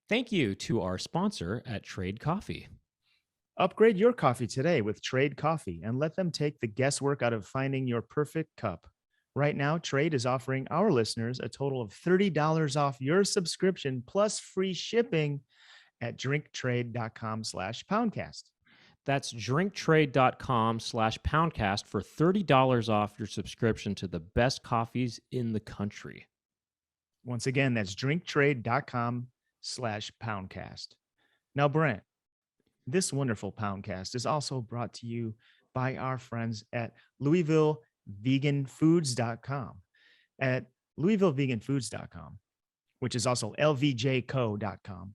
Thank you to our sponsor at Trade Coffee. Upgrade your coffee today with Trade Coffee and let them take the guesswork out of finding your perfect cup. Right now, Trade is offering our listeners a total of $30 off your subscription plus free shipping at drinktrade.com/poundcast. That's drinktrade.com/poundcast for $30 off your subscription to the best coffees in the country. Once again, that's drinktrade.com/poundcast. Now, Brent, this wonderful Poundcast is also brought to you by our friends at LouisvilleVeganFoods.com. At LouisvilleVeganFoods.com, which is also LVJco.com.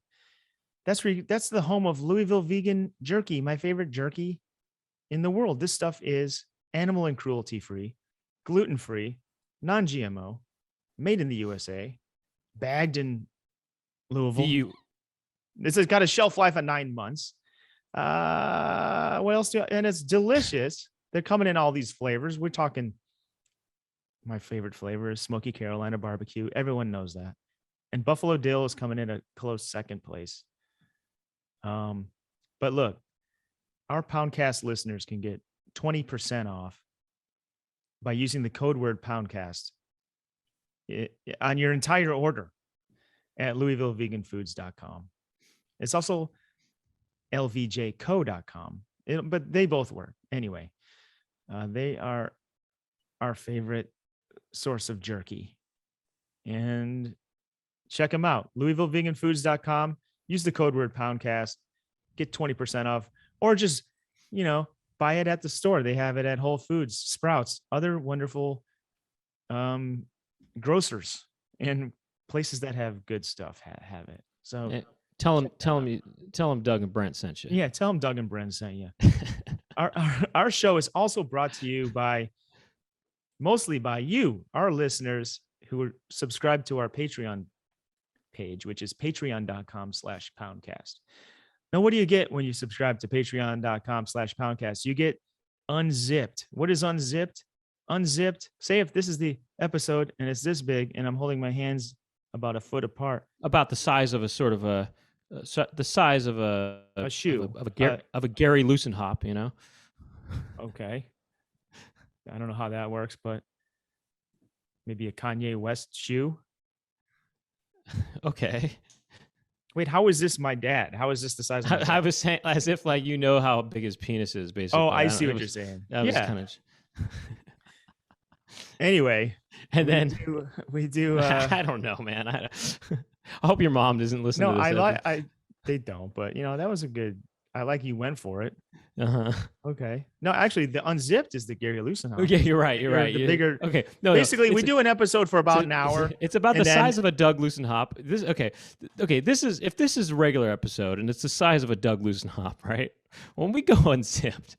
That's the home of Louisville Vegan Jerky, my favorite jerky in the world. This stuff is animal and cruelty free, gluten free, non-GMO, made in the USA, bagged in Louisville. This has got a shelf life of 9 months. What else and it's delicious. They're coming in all these flavors. We're talking, my favorite flavor is Smoky Carolina barbecue. Everyone knows that. And Buffalo Dill is coming in a close second place. But look, our Poundcast listeners can get 20% off by using the code word Poundcast on your entire order at LouisvilleVeganFoods.com. It's also LVJco.com, but they both work. Anyway, they are our favorite source of jerky. And check them out. LouisvilleVeganFoods.com. Use the code word Poundcast. Get 20% off. Or just, buy it at the store. They have it at Whole Foods, Sprouts, other wonderful grocers and places that have good stuff have it. So tell them Doug and Brent sent you. Yeah, tell them Doug and Brent sent you. Our show is also brought to you mostly by you, our listeners who are subscribed to our Patreon page, which is patreon.com/poundcast. Now, what do you get when you subscribe to patreon.com/poundcast? You get Unzipped. What is Unzipped? Unzipped. Say if this is the episode and it's this big and I'm holding my hands about a foot apart. About the size of a sort of the size of a shoe of a Gary Loosenhop, Okay. I don't know how that works, but maybe a Kanye West shoe. Okay. Wait, how is this my dad? How is this the size of my dad? I was saying as if how big his penis is, basically. Oh, I see what you're saying. That was kind of... Anyway. And then... We do I don't know, man. I hope your mom doesn't listen to this. They don't, but, that was a good... I like you went for it. Uh-huh. Okay. No, actually, the Unzipped is the Gary Loosenhop. Okay, you're right. The bigger. Okay. No. Basically, we do an episode for about an hour. It's about the size of a Doug Loosenhop. Okay. This is a regular episode, and it's the size of a Doug Loosenhop, right? When we go Unzipped,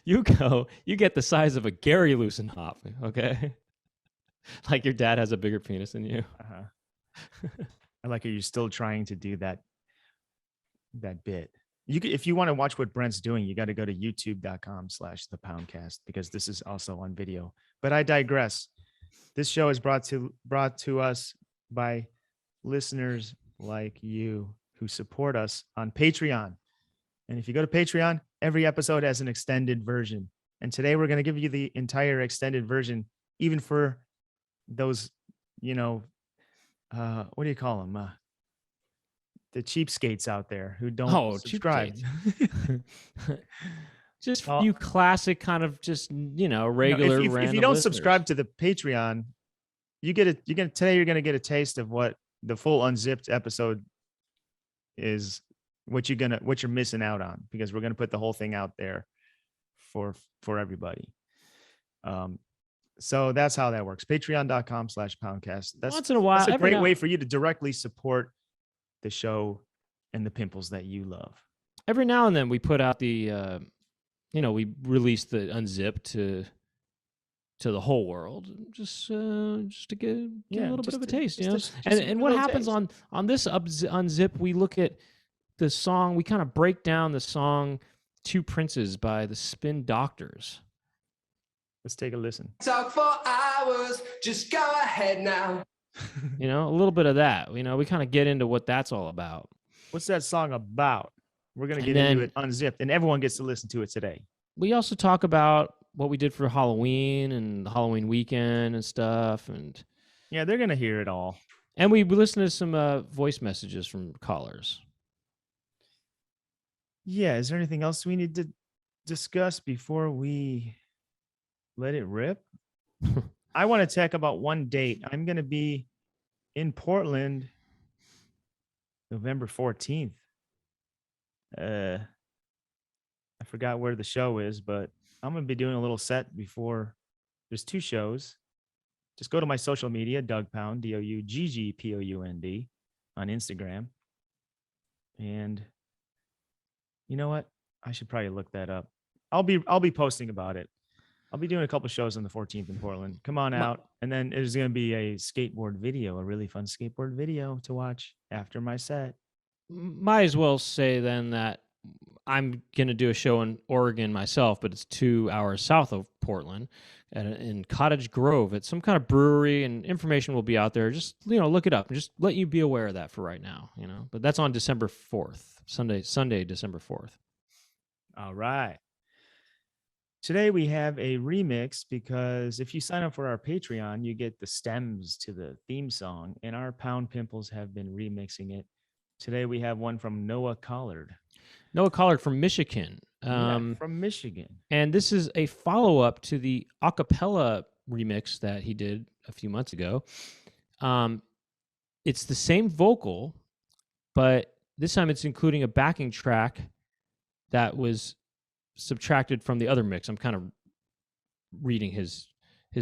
you get the size of a Gary Loosenhop. Okay. Like your dad has a bigger penis than you. Uh-huh. I like it. You're still trying to do that bit. If you want to watch what Brent's doing, you got to go to youtube.com/thepoundcast because this is also on video. But I digress. This show is brought to us by listeners like you who support us on Patreon. And if you go to Patreon, every episode has an extended version. And today we're going to give you the entire extended version, even for those, what do you call them? The cheapskates out there who don't subscribe. Just you classic kind of just, regular if random you don't listeners. Subscribe to the Patreon, today you're going to get a taste of what the full Unzipped episode is, what you're missing out on, because we're going to put the whole thing out there for everybody. So that's how that works. Patreon.com/poundcast. Once in a while, that's a great way for you to directly support the show and the pimples that you love. Every now and then we put out we release the Unzipped to the whole world, just to get a little bit of a taste, And what happens on this Unzip? We look at the song. We kind of break down the song "Two Princes" by the Spin Doctors. Let's take a listen. Talk for hours. Just go ahead now. You know, a little bit of that. You know, we kind of get into what that's all about. What's that song about? We're going to And get into then it unzipped, and everyone gets to listen to it today. we also talk about what we did for Halloween and the Halloween weekend and stuff. And yeah, they're going to hear it all. And we listen to some voice messages from callers. Yeah. Is there anything else we need to discuss before we let it rip? I want to talk about one date. I'm going to be in Portland November 14th. I forgot where the show is, but I'm going to be doing a little set before. There's 2 shows. Just go to my social media, Doug Pound, DOUGGPOUND on Instagram. And you know what? I should probably look that up. I'll be posting about it. I'll be doing a couple shows on the 14th in Portland. Come on out. And then there's going to be a skateboard video, a really fun skateboard video to watch after my set. Might as well say then that I'm going to do a show in Oregon myself, but it's 2 hours south of Portland in Cottage Grove. It's some kind of brewery, and information will be out there. Just, look it up and just let you be aware of that for right now, But that's on December 4th, Sunday, December 4th. All right. Today we have a remix because if you sign up for our Patreon, you get the stems to the theme song, and our Pound Pimples have been remixing it. Today we have one from Noah Collard. Noah Collard from Michigan. From Michigan. And this is a follow-up to the a cappella remix that he did a few months ago. It's the same vocal, but this time it's including a backing track that was subtracted from the other mix. I'm kind of reading his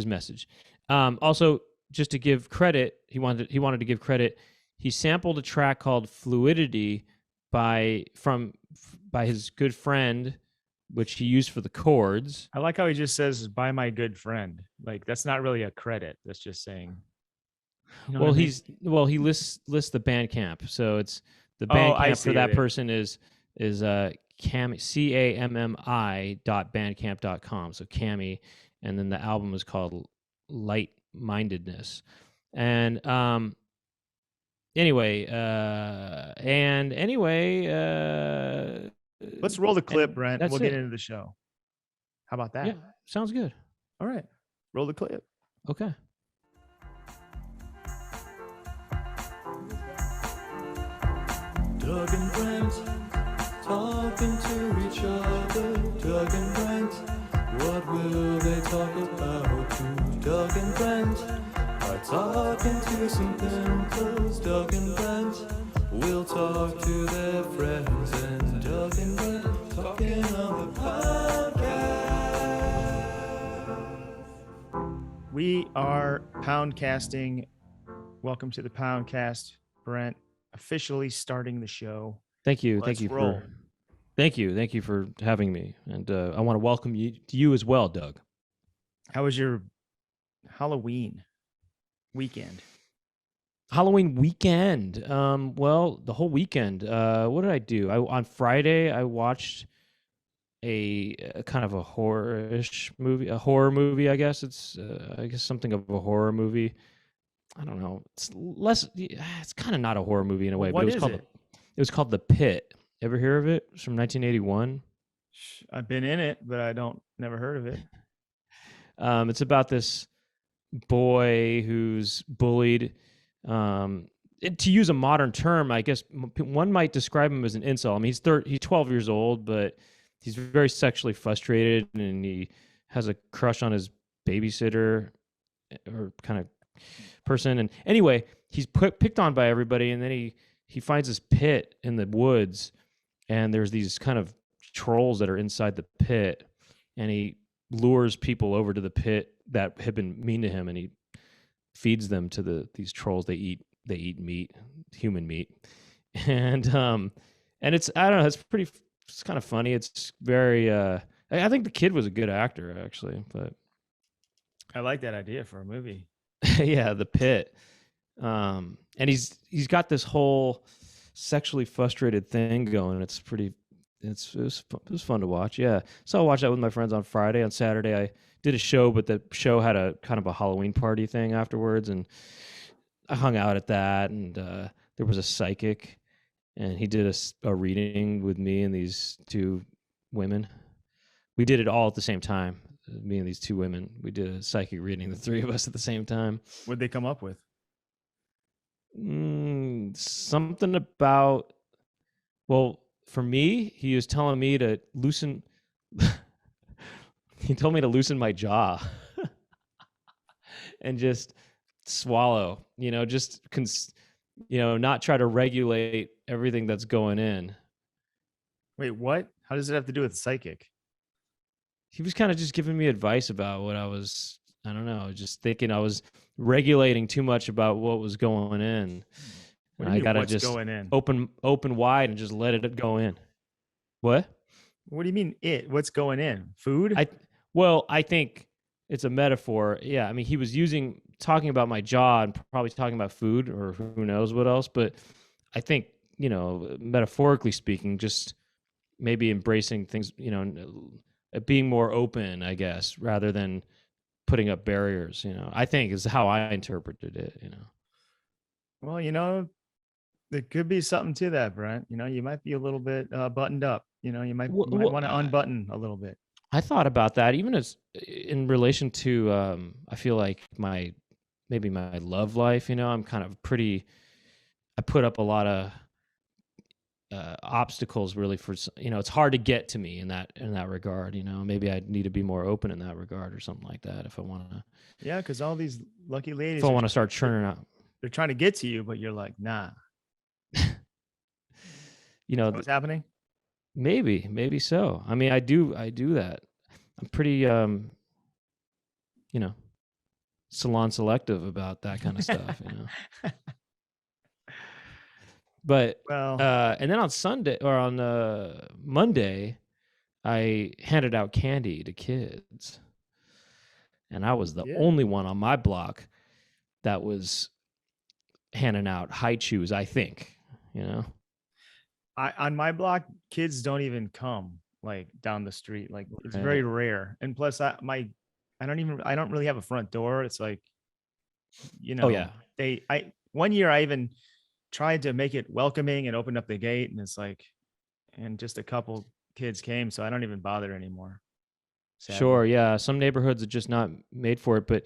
message. Also, just to give credit, he wanted to give credit. He sampled a track called "Fluidity" by his good friend, which he used for the chords. I like how he just says "by my good friend." Like that's not really a credit. That's just saying. He lists the Bandcamp, so it's the Bandcamp for that person is CAMI.bandcamp.com. So Cami, and then the album is called Light Mindedness. And anyway, let's roll the clip, Brent. We'll get into the show. How about that? Yeah, sounds good. All right, roll the clip. Okay. Doug and Brent talking to each other. Doug and Brent, what will they talk about? Doug and Brent are talking to some pimples. Doug and Brent will talk to their friends. And Doug and Brent talking on the Poundcast. We are Poundcasting. Welcome to the Poundcast, Brent. Officially starting the show. Thank you. Let's Thank you roll. Thank you for having me. And I want to welcome you as well, Doug. How was your Halloween weekend? Well, the whole weekend. What did I do? On Friday, I watched a kind of a horror movie. I guess it's something of a horror movie. I don't know. It's kind of not a horror movie in a way, but it was called The Pit. Ever hear of it? It's from 1981. I've been in it, but never heard of it. It's about this boy who's bullied. To use a modern term, I guess one might describe him as an incel. I mean, he's 12 years old, but he's very sexually frustrated, and he has a crush on his babysitter or kind of person. And anyway, he's picked on by everybody, and then he finds this pit in the woods, and there's these kind of trolls that are inside the pit, and he lures people over to the pit that have been mean to him, and he feeds them to these trolls. They eat meat, human meat, and it's, I don't know, it's kind of funny. It's very I think the kid was a good actor actually, but I like that idea for a movie. yeah, The Pit. And he's got this whole sexually frustrated thing going. It was fun to watch. Yeah. So I watched that with my friends on Friday. On Saturday, I did a show, but the show had a kind of a Halloween party thing afterwards. And I hung out at that, and there was a psychic, and he did a reading with me and these two women. We did it all at the same time. Me and these two women. We did a psychic reading, the three of us at the same time. What'd they come up with? Something about, well, for me, he was telling me to loosen. He told me to loosen my jaw and just swallow, just not try to regulate everything that's going in. Wait, what? How does it have to do with psychic? He was kind of just giving me advice about what I don't know, just thinking I was regulating too much about what was going in. And I gotta just open wide and just let it go in. What? What do you mean what's going in? Food? I think it's a metaphor. Yeah, I mean, he was talking about my jaw and probably talking about food or who knows what else. But I think, metaphorically speaking, just maybe embracing things, being more open, I guess, rather than putting up barriers, I think is how I interpreted it, Well, there could be something to that, Brent. You might be a little bit buttoned up. You might want to unbutton a little bit. I thought about that even as in relation to, I feel like maybe my love life, I'm kind of I put up a lot of obstacles really for, it's hard to get to me in that regard, maybe I need to be more open in that regard or something like that if I want to. Yeah, because all these lucky ladies, if I want to start churning out, they're trying to get to you, but you're like, nah. What's happening? Maybe so. I mean, I do that. I'm pretty, salon selective about that kind of stuff, But and then on Sunday or on Monday, I handed out candy to kids, and I was the only one on my block that was handing out high chews. I think, on my block, kids don't even come like down the street. Like it's very rare. And plus, I don't really have a front door. It's like, one year I even tried to make it welcoming and open up the gate, and it's like, and just a couple kids came, so I don't even bother anymore. Sadly. Sure, yeah. Some neighborhoods are just not made for it, but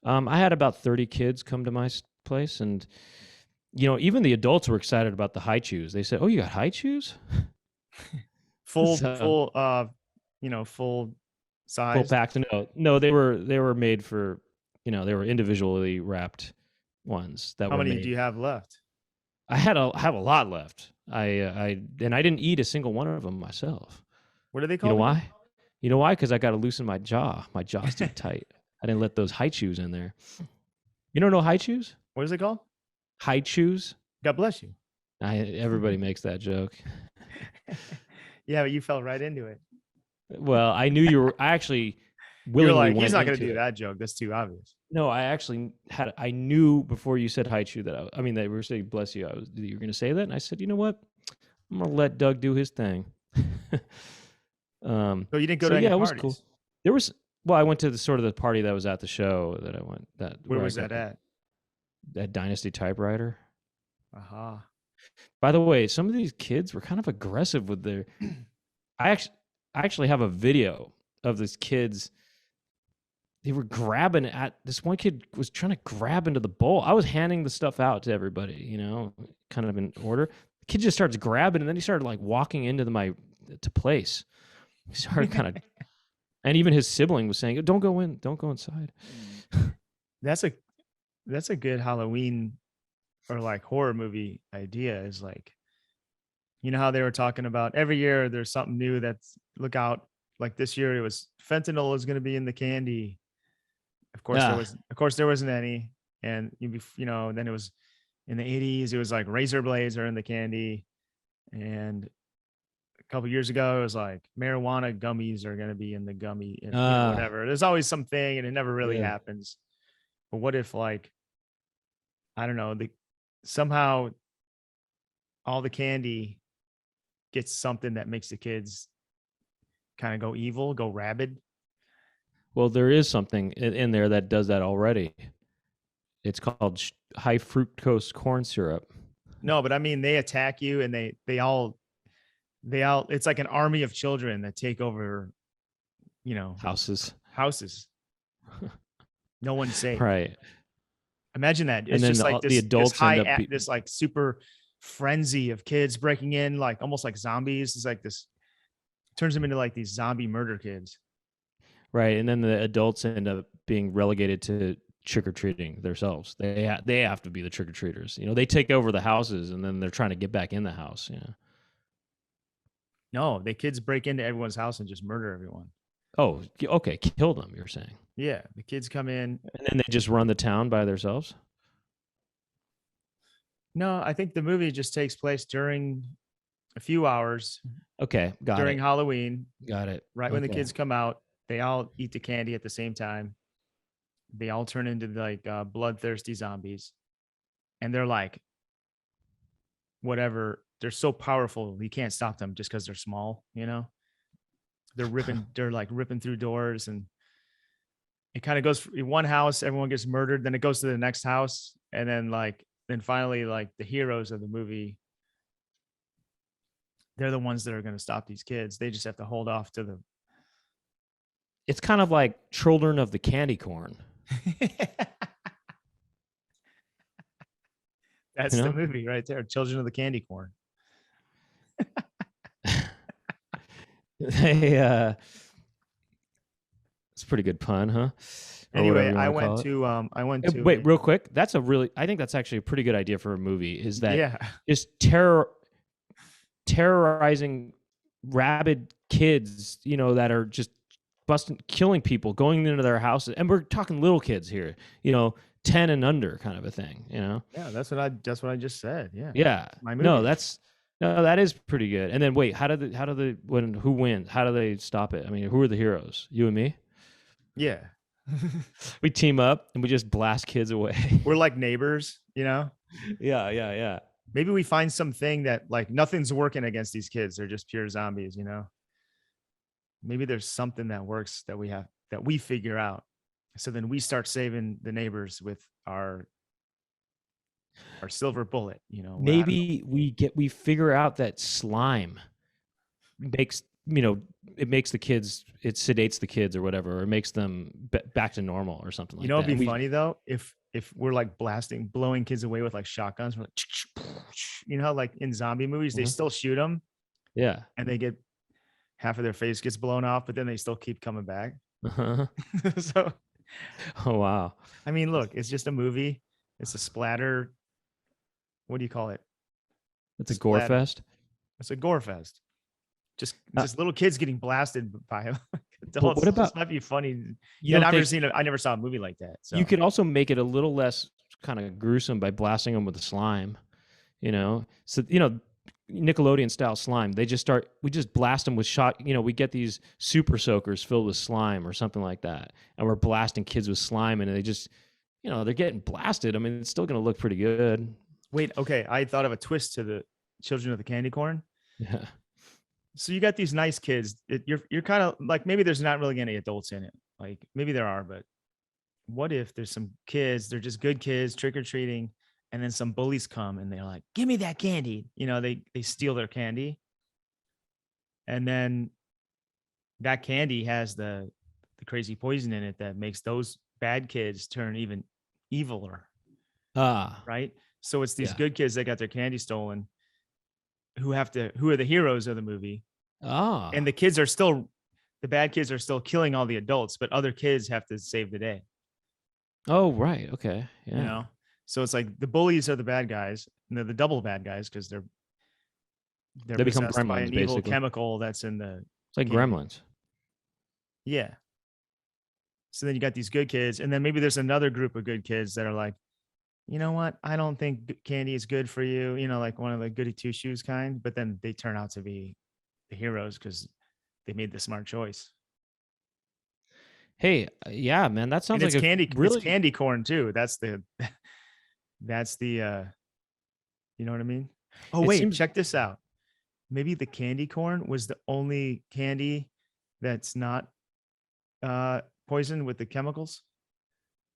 I had about 30 kids come to my place, and even the adults were excited about the high chews. They said, "Oh, you got high chews?" full size. Full packs. No, they were made for, they were individually wrapped ones. How many do you have left? I have a lot left. I didn't eat a single one of them myself. What are they called? You know why? You know why? Because I got to loosen my jaw. My jaw's too tight. I didn't let those high chews in there. You don't know high chews? What is it called? High chews. God bless you. Everybody makes that joke. Yeah, but you fell right into it. Well, I knew you were. I actually willingly went he's not going to do that joke. That's too obvious. No, I actually I knew before you said high chew that they were saying bless you. You were going to say that, and I said, you know what? I'm going to let Doug do his thing. So you didn't go to any parties? It was cool. There was. Well, I went to the party that was at the show that I went. Where was that at? At Dynasty Typewriter. Aha. By the way, some of these kids were kind of aggressive with their. I actually have a video of these kids. They were grabbing at this one kid was trying to grab into the bowl. I was handing the stuff out to everybody, kind of in order. The kid just starts grabbing, and then he started like walking into to place. He started kind of, and even his sibling was saying, "Don't go in, don't go inside." That's a good Halloween or like horror movie idea. Is like, how they were talking about every year there's something new that's look out. Like this year it was fentanyl is going to be in the candy. Of course there wasn't any. And then it was in the 80s, it was like razor blades are in the candy. And a couple years ago, it was like marijuana gummies are going to be in the gummy and whatever. There's always something and it never really happens. But what if like, I don't know, somehow all the candy gets something that makes the kids kind of go evil, go rabid? Well, there is something in there that does that already. It's called high fructose corn syrup. No, but I mean, they attack you, and they all it's like an army of children that take over, Houses. No one's safe. Right. Imagine that. It's And then just like the adults end up this like super frenzy of kids breaking in, like almost like zombies. It's like this turns them into like these zombie murder kids. Right. And then the adults end up being relegated to trick-or-treating themselves. They have to be the trick-or-treaters. They take over the houses, and then they're trying to get back in the house. No, the kids break into everyone's house and just murder everyone. Oh, okay. Kill them, you're saying. Yeah, the kids come in. And then they just run the town by themselves? No, I think the movie just takes place during a few hours. Okay, got during it. Halloween. Got it. Right when the kids come out, they all eat the candy at the same time. They all turn into like bloodthirsty zombies. And they're like, whatever. They're so powerful, you can't stop them just because they're small, They're like ripping through doors, and it kind of goes in one house, everyone gets murdered, then it goes to the next house, and then finally, like, the heroes of the movie, they're the ones that are going to stop these kids. They just have to hold off to the. It's kind of like Children of the Candy Corn. That's the movie right there, Children of the Candy Corn. It's a pretty good pun, huh? Anyway, I went to wait, real quick. I think that's actually a pretty good idea for a movie. Is that just terrorizing rabid kids, that are just killing people, going into their houses, and we're talking little kids here, 10 and under, kind of a thing, Yeah, that's what I just said. Yeah. Yeah. My movie. No, that is pretty good. And then wait, who wins? How do they stop it? I mean, who are the heroes? You and me? Yeah. We team up and we just blast kids away. We're like neighbors, Yeah. Maybe we find something that, like, nothing's working against these kids. They're just pure zombies, Maybe there's something that works that we figure out. So then we start saving the neighbors with our silver bullet, Maybe we figure out that slime makes, it makes the kids, it sedates the kids or whatever, or it makes them back to normal or something like that. It'd be funny though if we're like blowing kids away with like shotguns, we're like, like in zombie movies, they still shoot them. Yeah. And they get half of their face gets blown off, but then they still keep coming back. So, oh wow. I mean, look, it's just a movie. It's a splatter. What do you call it? It's a gore fest. It's a gore fest. Just little kids getting blasted by adults. What about? This might be funny. I never saw a movie like that. So. You could also make it a little less kind of gruesome by blasting them with the slime. So Nickelodeon style slime. We just blast them with shot. We get these super soakers filled with slime or something like that, and we're blasting kids with slime, and they just, they're getting blasted. I mean, it's still going to look pretty good. Wait, okay. I thought of a twist to the Children of the Candy Corn. Yeah. So you got these nice kids. You're kind of like, maybe there's not really any adults in it. Like, maybe there are, but what if there's some kids? They're just good kids trick or treating, and then some bullies come and they're like, "Give me that candy." They steal their candy, and then that candy has the crazy poison in it that makes those bad kids turn even eviler. Right. So it's these good kids that got their candy stolen who are the heroes of the movie. And the bad kids are still killing all the adults, but other kids have to save the day. Oh, right. Okay. Yeah. So it's like the bullies are the bad guys, and they're the double bad guys because they become gremlins by an evil chemical that's in the. It's like gremlins. Yeah. So then you got these good kids, and then maybe there's another group of good kids that are like, you know what? I don't think candy is good for you. Like one of the goody two shoes kind, but then they turn out to be the heroes because they made the smart choice. Hey, yeah, man, that sounds like it's candy corn too. That's the, you know what I mean? Oh, wait, check this out. Maybe the candy corn was the only candy that's not poisoned with the chemicals.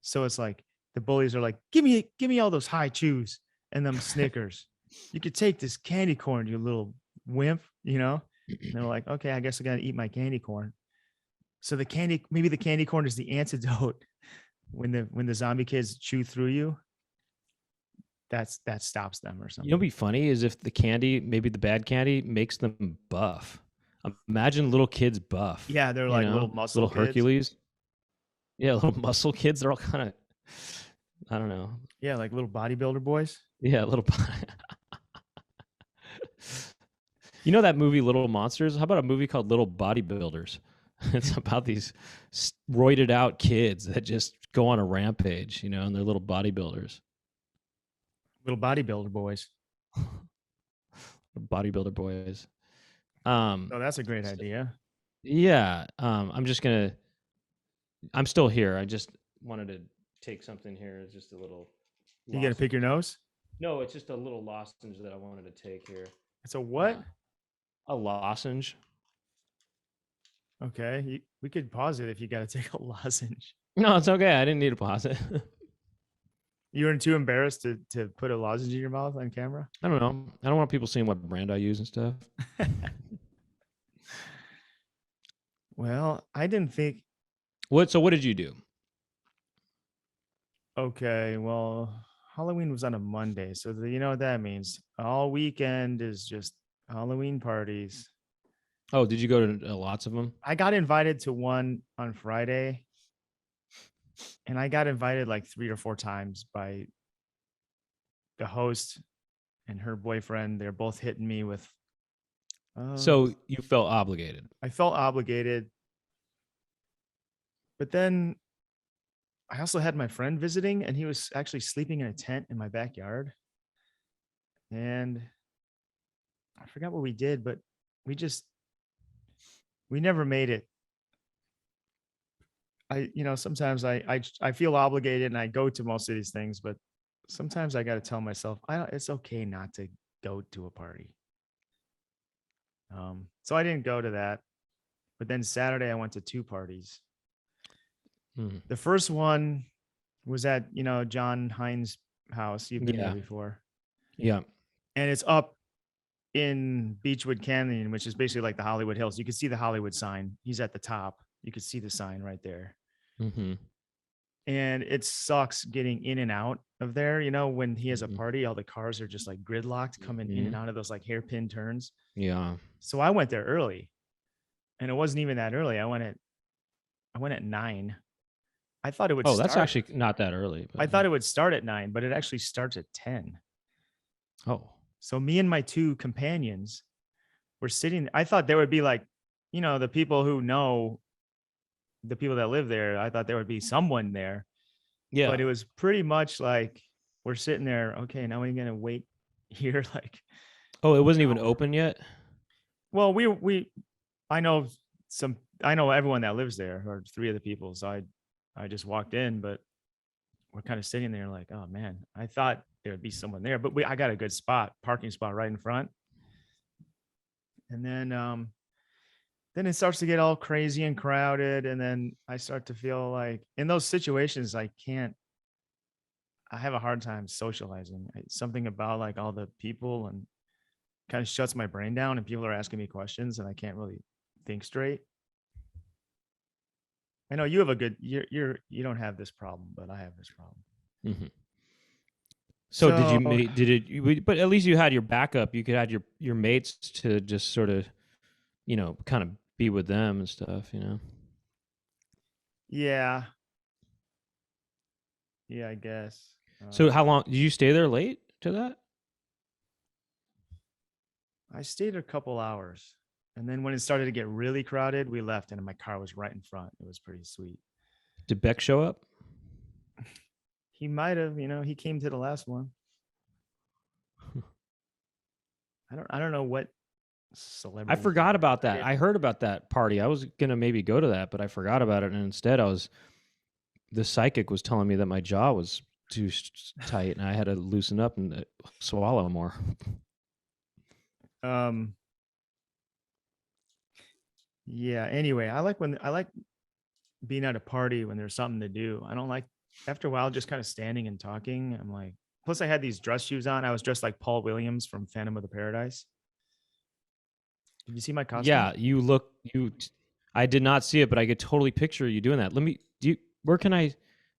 So it's like the bullies are like, give me all those high chews and them Snickers. You could take this candy corn, you little wimp, you know? And they're like, okay, I guess I gotta eat my candy corn. So maybe the candy corn is the antidote when the zombie kids chew through you. That stops them or something. You know, what'd be funny is if the candy, maybe the bad candy, makes them buff. Imagine little kids buff. Yeah, they're like little muscle little kids. Hercules. Yeah, little muscle kids. They're all kind of, I don't know. Yeah, like little bodybuilder boys. Yeah, little. You know that movie Little Monsters? How about a movie called Little Bodybuilders? It's about these roided out kids that just go on a rampage, and they're little bodybuilders. Little bodybuilder boys. Bodybuilder boys. Oh, that's a great idea. Yeah. I'm still here. I just wanted to take something here. It's just a little. You got to pick your nose? No, it's just a little lozenge that I wanted to take here. It's a what? A lozenge. Okay. We could pause it if you got to take a lozenge. No, it's okay. I didn't need to pause it. You weren't too embarrassed to put a lozenge in your mouth on camera? I don't know. I don't want people seeing what brand I use and stuff. Well, I didn't think. So what did you do? Okay, well, Halloween was on a Monday, so you know what that means. All weekend is just Halloween parties. Oh, did you go to lots of them? I got invited to one on Friday, and I got invited like 3 or 4 times by the host and her boyfriend. They're both hitting me with. So you felt obligated. I felt obligated, but then I also had my friend visiting, and he was actually sleeping in a tent in my backyard. And I forgot what we did, but we never made it. Sometimes I feel obligated and I go to most of these things, but sometimes I got to tell myself, it's okay not to go to a party. So I didn't go to that, but then Saturday I went to 2 parties. The first one was at, John Hines' house. You've been there before. Yeah. And it's up in Beechwood Canyon, which is basically like the Hollywood Hills. You can see the Hollywood sign. He's at the top. You can see the sign right there. Mm-hmm. And it sucks getting in and out of there. When he has a party, all the cars are just like gridlocked coming in and out of those like hairpin turns. Yeah. So I went there early, and it wasn't even that early. I went at 9. I thought it would. Oh, that's actually not that early. I thought it would start at 9, but it actually starts at 10. Oh. So me and my 2 companions were sitting. I thought there would be like, the people who know the people that live there. I thought there would be someone there. Yeah. But it was pretty much like we're sitting there. Okay, now we're gonna wait here. Like, oh, it wasn't even open yet. Well, I know everyone that lives there, or 3 of the people. So I just walked in, but we're kind of sitting there like, oh man, I thought there would be someone there, but I got a good parking spot right in front. And then it starts to get all crazy and crowded. And then I start to feel like in those situations, I have a hard time socializing. Something about like all the people and kind of shuts my brain down, and people are asking me questions and I can't really think straight. I know you have you don't have this problem, but I have this problem. Mm-hmm. So but at least you had your backup. You could have your mates to just sort of, kind of be with them and stuff, Yeah. Yeah, I guess. So how long did you stay there late to that? I stayed a couple hours. And then when it started to get really crowded, we left, and my car was right in front. It was pretty sweet. Did Beck show up? He might have, he came to the last one. I don't know what celebrity. I forgot about that. I heard about that party. I was gonna maybe go to that, but I forgot about it, and instead the psychic was telling me that my jaw was too tight, and I had to loosen up and swallow more. Yeah. Anyway, I like being at a party when there's something to do. I don't like after a while, just kind of standing and talking, I'm like, plus I had these dress shoes on. I was dressed like Paul Williams from Phantom of the Paradise. Did you see my costume? Yeah, I did not see it, but I could totally picture you doing that.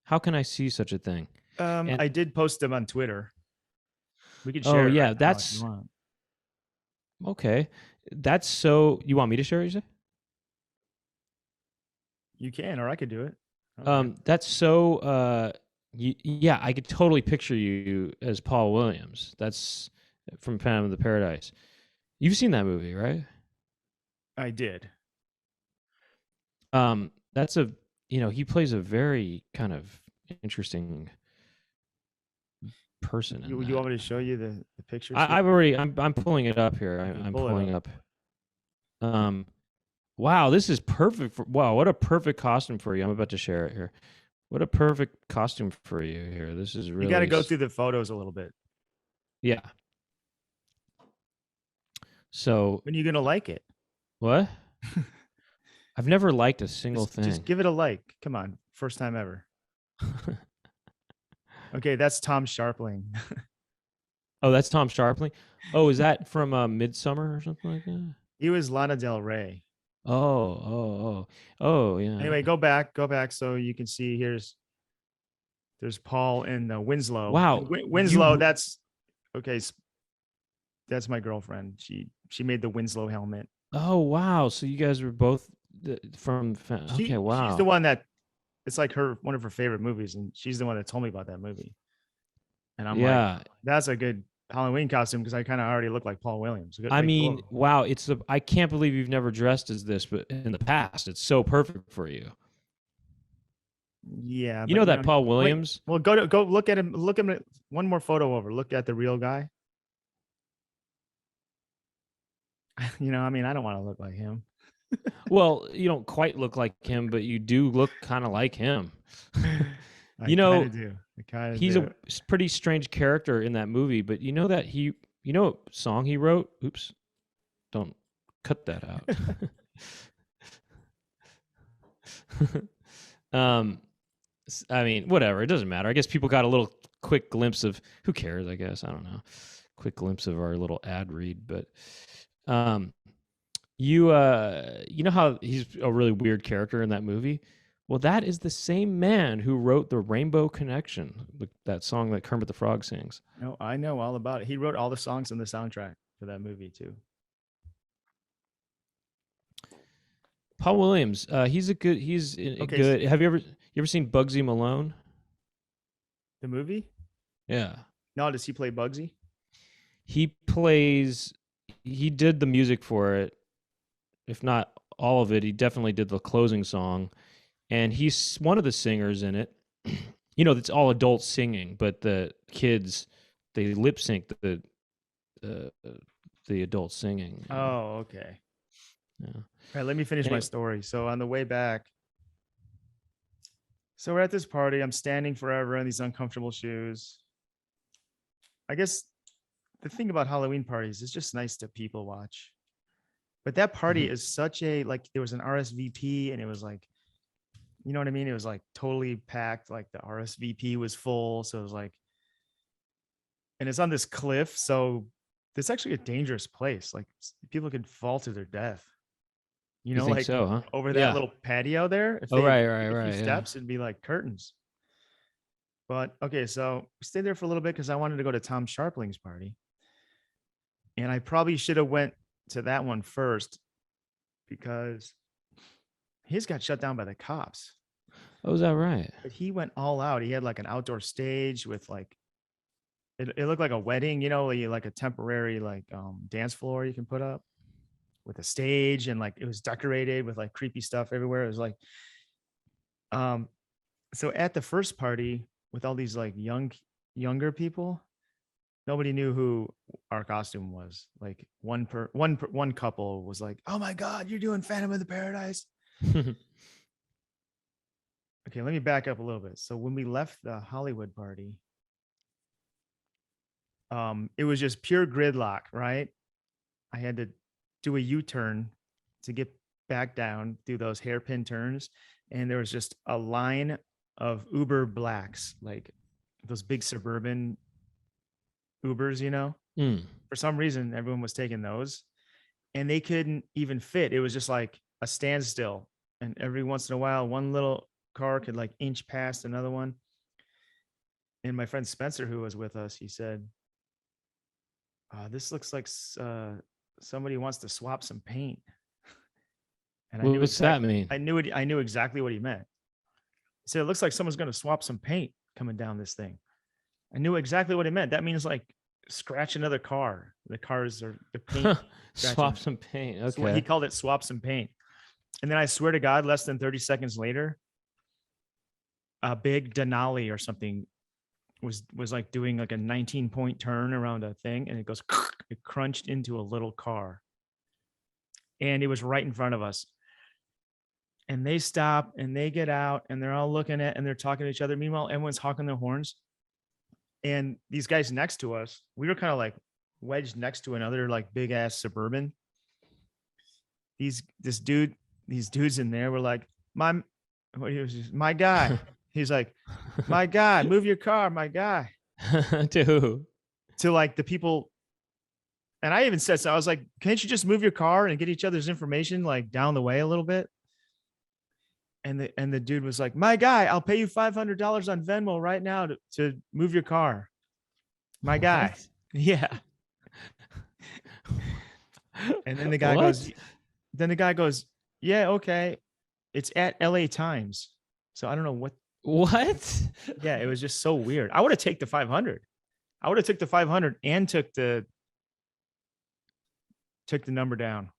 How can I see such a thing? And I did post them on Twitter. We could oh share it yeah, right now if that's you want. okay. That's so. You want me to share? You say? You can, or I could do it. Okay. That's so. Yeah, I could totally picture you as Paul Williams. That's from Phantom of the Paradise. You've seen that movie, right? I did. That's he plays a very kind of interesting person in You that. want me to show you the pictures? I'm pulling it up here. I'm pull it pulling up. Wow, this is perfect wow, what a perfect costume for you. I'm about to share it here. What a perfect costume for you here. This is really You got to go through the photos a little bit. Yeah. So When are you going to like it? what? I've never liked a single thing. Just give it a like. Come on. First time ever. Okay, that's Tom Sharpling. Oh, that's Tom Sharpling? Oh, is that from Midsummer or something like that? He was Lana Del Rey. Oh, yeah. Anyway, go back so you can see there's Paul and Winslow. Wow. Winslow, that's okay. That's my girlfriend. She made the Winslow helmet. Oh, wow. So you guys were both from okay, wow. She's the one that it's like one of her favorite movies, and she's the one that told me about that movie. And I'm like, that's a good Halloween costume because I kind of already look like Paul Williams. I mean, wow, I can't believe you've never dressed as this, but in the past, it's so perfect for you. Yeah, you know that Paul Williams. Well, go look at him. Look at him. One more photo over. Look at the real guy. I mean, I don't want to look like him. Well, you don't quite look like him, but you do look kind of like him. I do. He's a pretty strange character in that movie, but you know what song he wrote? Oops. Don't cut that out. I mean, whatever. It doesn't matter. I guess people got a little quick glimpse of who cares, I guess. I don't know. Quick glimpse of our little ad read, but you know how he's a really weird character in that movie? Well, that is the same man who wrote the Rainbow Connection, that song that Kermit the Frog sings. No, I know all about it. He wrote all the songs in the soundtrack for that movie too. Paul Williams, he's good. Have you ever seen Bugsy Malone? The movie? Yeah. No, does he play Bugsy? He did the music for it. If not all of it, he definitely did the closing song. And he's one of the singers in it. It's all adult singing, but the kids, they lip sync the adult singing. Oh, okay. Yeah. All right, let me finish my story. So on the way back, so we're at this party. I'm standing forever in these uncomfortable shoes. I guess the thing about Halloween parties is just nice to people watch. But that party is such there was an RSVP and it was like, you know what I mean? It was like totally packed. Like the RSVP was full. So it was like, and it's on this cliff. So it's actually a dangerous place. Like people could fall to their death. You think like so, huh? Over that little patio there. If right. Steps, it'd be like curtains. But okay, so we stayed there for a little bit because I wanted to go to Tom Sharpling's party. And I probably should have went to that one first because his got shut down by the cops. Oh, is that right? But he went all out. He had like an outdoor stage with like it looked like a wedding, like a temporary dance floor you can put up with a stage, and like it was decorated with like creepy stuff everywhere. It was like so at the first party with all these like younger people, nobody knew who our costume was. Like one couple was like, "Oh my God, you're doing Phantom of the Paradise." Okay, let me back up a little bit. So when we left the Hollywood party, it was just pure gridlock, right? I had to do a U-turn to get back down through those hairpin turns, and there was just a line of Uber Blacks, like those big suburban Ubers, you know. Mm. For some reason, everyone was taking those, and they couldn't even fit. It was just like a standstill, and every once in a while, one little car could like inch past another one. And my friend Spencer, who was with us, he said, "This looks like somebody wants to swap some paint." And I knew What's that exactly. mean? I knew it. I knew exactly what he meant. He said, "It looks like someone's going to swap some paint coming down this thing." I knew exactly what he meant. That means like scratch another car. The cars are the paint. Swap some paint. So he Okay. called it swap some paint. And then I swear to God, less than 30 seconds later, a big Denali or something was like doing like a 19-point turn around a thing, and it goes, it crunched into a little car. And it was right in front of us. And they stop and they get out and they're all looking at and they're talking to each other. Meanwhile, everyone's honking their horns. And these guys next to us, we were kind of like wedged next to another like big ass Suburban. These dudes in there were like, my guy. He's like, my guy, move your car, my guy. To who? To like the people. And I even said so. I was like, can't you just move your car and get each other's information like down the way a little bit? And the dude was like, my guy, I'll pay you $500 on Venmo right now to move your car. My guy. What? Yeah. And then the guy goes, yeah, okay. It's at LA Times. So I don't know what. What? Yeah, it was just so weird. I would have taken the 500. I would have took the 500 and took the number down.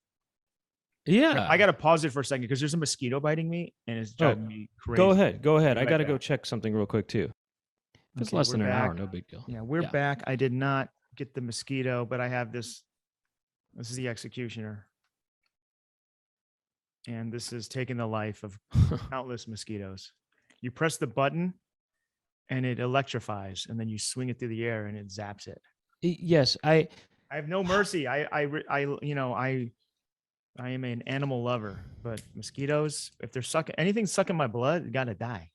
Yeah. I got to pause it for a second because there's a mosquito biting me and it's driving me crazy. Go ahead. I Right got to back. go check something real quick too. If it's less we're than an hour, back. no big deal. Yeah, we're back. I did not get the mosquito, but I have this. This is the executioner. And this is taking the life of countless mosquitoes. You press the button and it electrifies, and then you swing it through the air and it zaps it. Yes, I have no mercy. I am an animal lover, but mosquitoes, if they're anything sucking my blood, gotta die.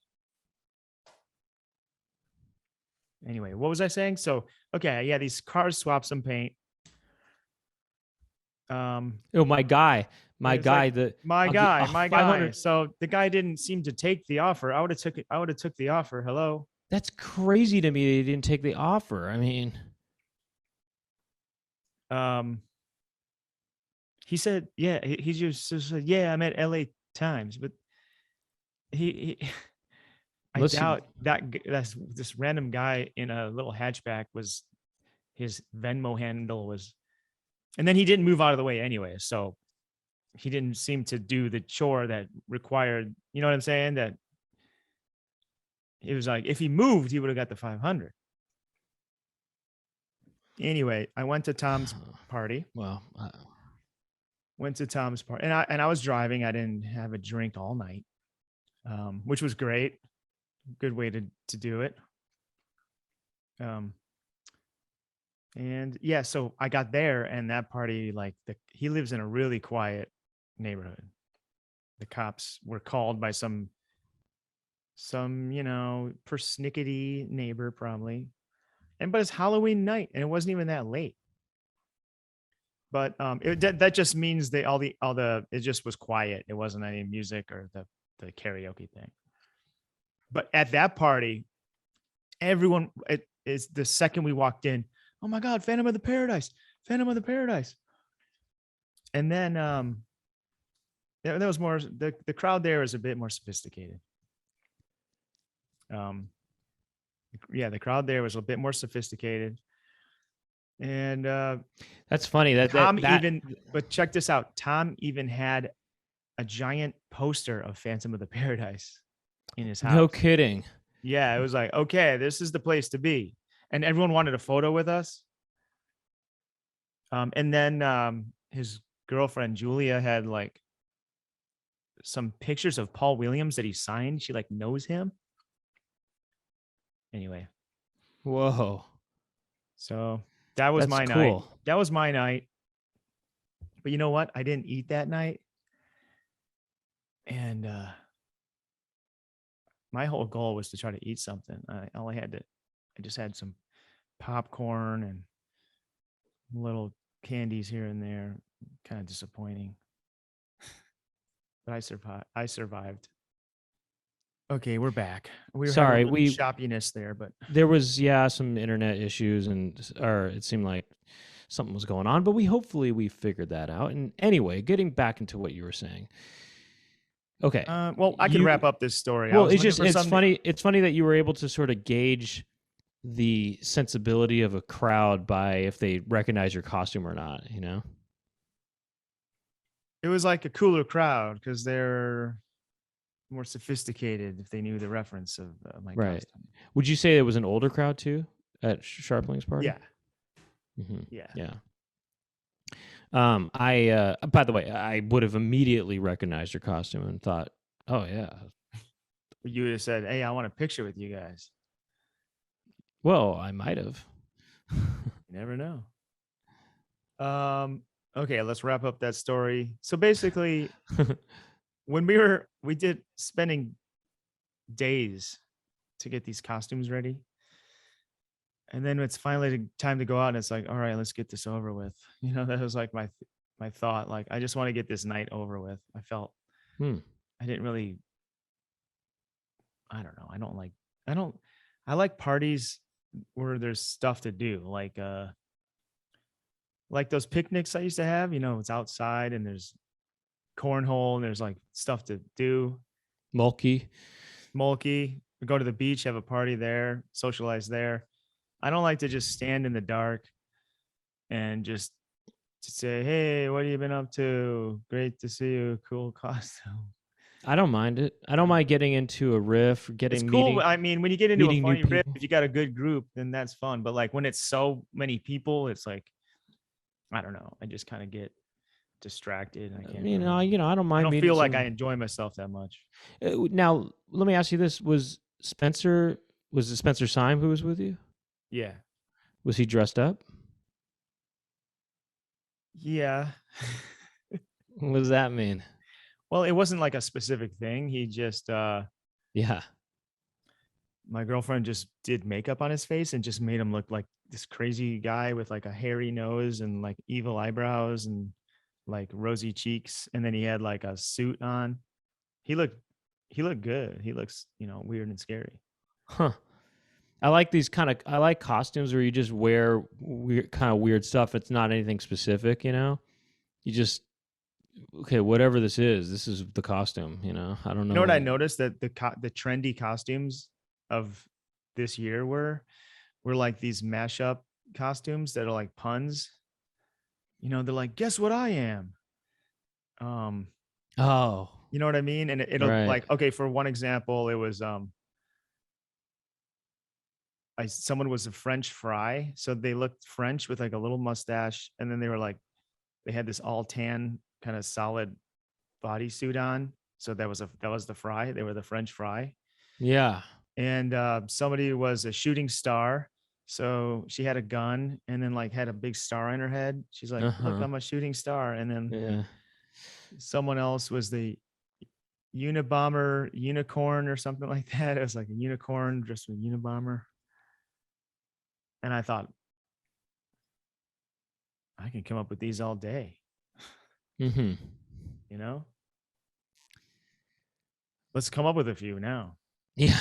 Anyway, what was I saying? So, okay, yeah, these cars swap some paint. Oh, my guy. My guy. Like, my guy. So the guy didn't seem to take the offer. I would have took the offer. Hello. That's crazy to me. They didn't take the offer. I mean, he said, yeah, he just said, yeah, I'm at LA Times, but I doubt that's this random guy in a little hatchback was his Venmo handle was, and then he didn't move out of the way anyway. So he didn't seem to do the chore that required, you know what I'm saying? That it was like, if he moved, he would have got the 500. Anyway, I went to Tom's party. well, Went to Tom's party, and I was driving. I didn't have a drink all night, which was great. Good way to do it. And yeah, so I got there, and that party, like he lives in a really quiet neighborhood. The cops were called by some persnickety neighbor probably, but it's Halloween night, and it wasn't even that late. But that just means it just was quiet. It wasn't any music or the karaoke thing. But at that party, everyone, it is the second we walked in, oh my God, Phantom of the Paradise. And then there was more, the crowd there is a bit more sophisticated. The crowd there was a bit more sophisticated. And that's funny. But check this out. Tom even had a giant poster of Phantom of the Paradise in his house. No kidding. Yeah, it was like, okay, this is the place to be. And everyone wanted a photo with us. And then his girlfriend, Julia, had like some pictures of Paul Williams that he signed. She like knows him. Anyway. Whoa. So that was my cool. night. That was my night. But you know what? I didn't eat that night. And my whole goal was to try to eat something. I just had some popcorn and little candies here and there. Kind of disappointing, but I survived. Okay, we're back. We were having Sorry, a little shoppiness there, but there was some internet issues, or it seemed like something was going on, but hopefully we figured that out. And anyway, getting back into what you were saying. Okay. well, I can wrap up this story. Well, it's funny. It's funny that you were able to sort of gauge the sensibility of a crowd by if they recognize your costume or not. You know, it was like a cooler crowd because they're more sophisticated if they knew the reference of my costume. Would you say it was an older crowd too at Sharpling's party? Yeah. Mm-hmm. Yeah. By the way, I would have immediately recognized your costume and thought, oh yeah. You would have said, hey, I want a picture with you guys. Well, I might have. You never know. Okay, let's wrap up that story. So basically, when we did spending days to get these costumes ready. And then it's finally time to go out and it's like, all right, let's get this over with. You know, that was like my thought. Like, I just want to get this night over with. I felt I didn't really, I don't know. I like parties where there's stuff to do. Like those picnics I used to have, you know, it's outside and there's cornhole and there's like stuff to do. Mulkey. We go to the beach, have a party there, socialize there. I don't like to just stand in the dark and just to say, hey, what have you been up to? Great to see you. Cool costume. I don't mind it. I don't mind getting into a riff, It's cool. I mean, when you get into a funny riff, if you got a good group, then that's fun. But like when it's so many people, it's like, I don't know. I just kind of get distracted. I can't. I don't mind. I don't feel like I enjoy myself that much. Now, let me ask you this: was it Spencer Syme who was with you? Yeah. Was he dressed up? Yeah. What does that mean? Well, it wasn't like a specific thing. He just yeah. My girlfriend just did makeup on his face and just made him look like this crazy guy with like a hairy nose and like evil eyebrows and like rosy cheeks. And then he had like a suit on. He looked good. He looks, weird and scary. Huh. I like costumes where you just wear kind of weird stuff. It's not anything specific, You just, okay, whatever this is the costume, I don't know. You know what I noticed? That the trendy costumes of this year were like these mashup costumes that are like puns. They're like, guess what I am? Oh. You know what I mean? And it'll like, okay, for one example, it was someone was a French fry, so they looked French with like a little mustache, and then they had this all tan kind of solid bodysuit on. So that was the fry. They were the French fry. Yeah. And somebody was a shooting star, so she had a gun and then like had a big star on her head. She's like, look, I'm a shooting star. And then someone else was the Unabomber unicorn or something like that. It was like a unicorn dressed with Unabomber. And I thought, I can come up with these all day. Mm-hmm. Let's come up with a few now. Yeah.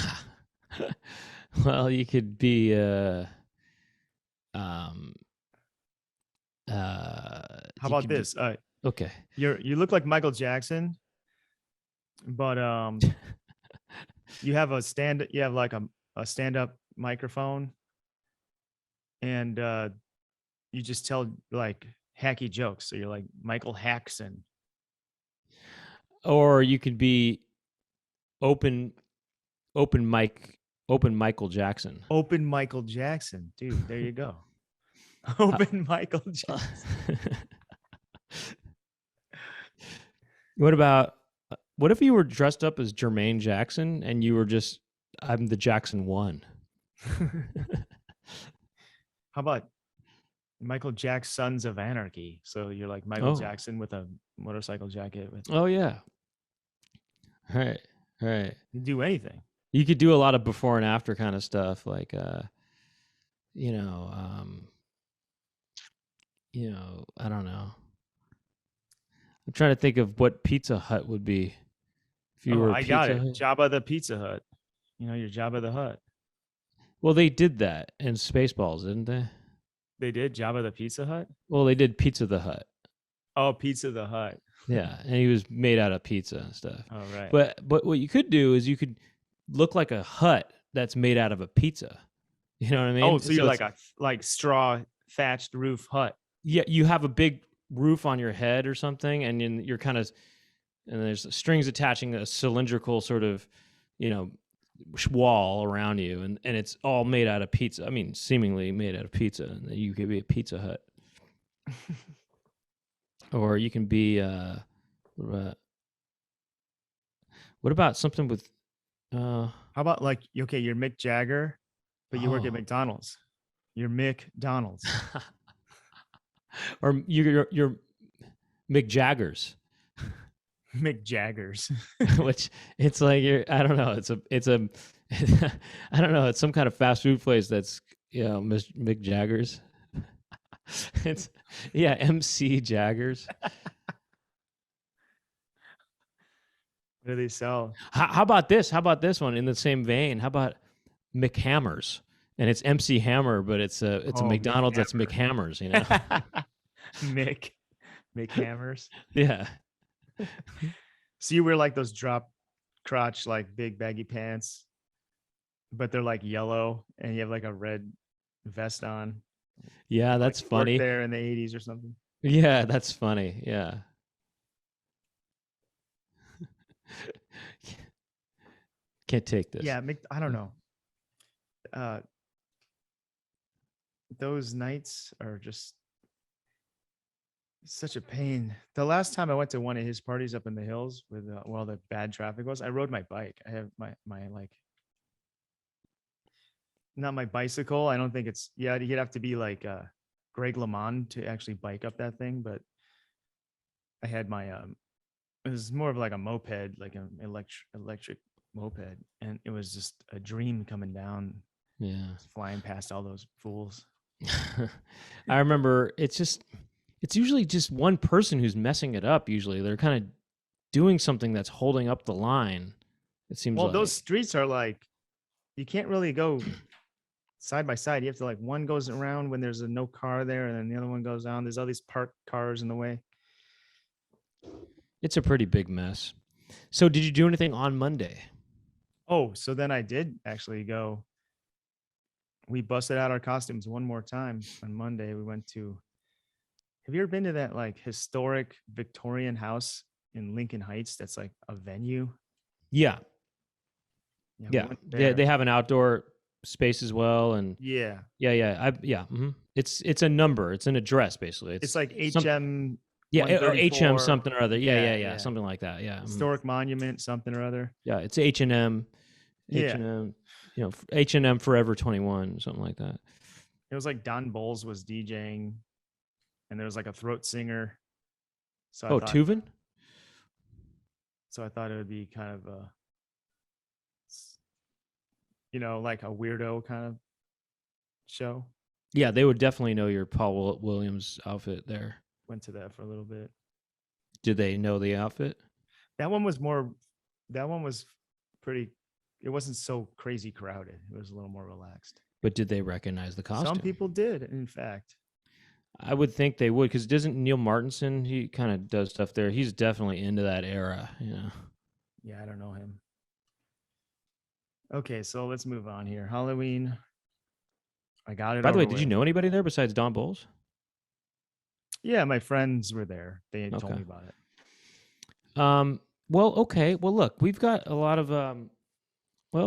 Well, you could be how about this? Okay. You look like Michael Jackson, but you have a stand-up microphone, and you just tell like hacky jokes. So you're like Michael Hackson. Or you could be open Michael Jackson. Open Michael Jackson. Dude, there you go. Open Michael Jackson. What if you were dressed up as Jermaine Jackson and you were just, I'm the Jackson 1? How about Michael Jack's Sons of Anarchy? So you're like Michael Jackson with a motorcycle jacket. Oh, yeah. All right. You do anything. You could do a lot of before and after kind of stuff, like I don't know. I'm trying to think of what Pizza Hut would be if you Oh, were a I got Pizza it. Hut. Jabba the Pizza Hut. Your Jabba the Hut. Well, they did that in Spaceballs, didn't they? They did Jabba the Pizza Hut. Well, they did Pizza the Hut. Oh, Pizza the Hut. Yeah, and he was made out of pizza and stuff. Oh, right. But what you could do is you could look like a hut that's made out of a pizza. You know what I mean? Oh, so you're it's- like a straw thatched roof hut. yeah, you have a big roof on your head or something, and you're kind of, and there's strings attaching a cylindrical sort of, wall around you, and it's all made out of pizza. I mean, seemingly made out of pizza, and you could be a Pizza Hut, or you can be what about something with How about you're Mick Jagger, but you work at Oh. McDonald's. You're Mick Donald's. or you're Mick Jaggers. Mick Jaggers. Which it's like I don't know. It's a I don't know. It's some kind of fast food place that's Mick Jaggers. It's MC Jaggers. What do they sell? How about this? How about this one in the same vein? How about McHammers? And it's MC Hammer, but it's a McDonald's that's McHammers. Mick Hammers. Yeah. So you wear like those drop crotch, like big baggy pants, but they're like yellow, and you have like a red vest on. Yeah, that's Worked funny. there in the 80s or something. Yeah, that's funny. Yeah. Can't take this. Yeah, I don't know. Those nights are just such a pain. The last time I went to one of his parties up in the hills with where all the bad traffic was, I rode my bike. I have my not my bicycle. I don't think it's you'd have to be like Greg LeMond to actually bike up that thing, but I had my it was more of like a moped, like an electric moped, and it was just a dream coming down, flying past all those fools. I remember it's usually just one person who's messing it up. Usually they're kind of doing something that's holding up the line. It seems like those streets are like, you can't really go side by side. You have to one goes around when there's no car there, and then the other one goes on. There's all these parked cars in the way. It's a pretty big mess. So did you do anything on Monday? Oh, so then I did actually go. We busted out our costumes one more time on Monday. We went to, have you ever been to that historic Victorian house in Lincoln Heights? That's like a venue. Yeah. We Yeah. went there. They have an outdoor space as well. And yeah. It's a number. It's an address basically. It's like HM. Yeah, or HM 134. something or other. Yeah. Yeah. Something like that. Yeah. Historic monument, something or other. Yeah, it's H&M. Yeah. H&M, H&M Forever 21, something like that. It was like Don Bowles was DJing, and there was like a throat singer. So Tuvin? So I thought it would be kind of like a weirdo kind of show. Yeah, they would definitely know your Paul Williams outfit there. Went to that for a little bit. Did they know the outfit? That one was pretty, it wasn't so crazy crowded. It was a little more relaxed. But did they recognize the costume? Some people did, in fact. I would think they would, because doesn't Neil Martinson, he kind of does stuff there. He's definitely into that era, Yeah, I don't know him. Okay, so let's move on here. Halloween. I got it. By the way, did you know anybody there besides Don Bowles? Yeah, my friends were there. They had told me about it. Well, okay. Well, look, we've got a lot of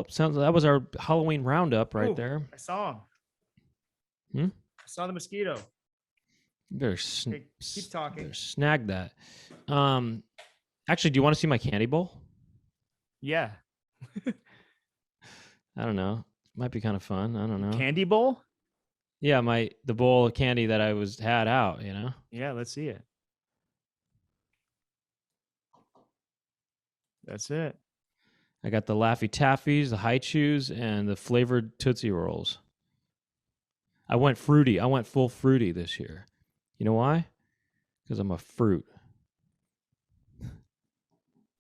sounds that was our Halloween roundup right there. I saw him. I saw the mosquito. You better keep talking. Better snag that. Actually, do you want to see my candy bowl? Yeah. I don't know. Might be kind of fun. I don't know. Candy bowl? Yeah, the bowl of candy that I had out, Yeah, let's see it. That's it. I got the Laffy Taffies, the High Chews, and the flavored Tootsie Rolls. I went fruity. I went full fruity this year. You know why? Because I'm a fruit.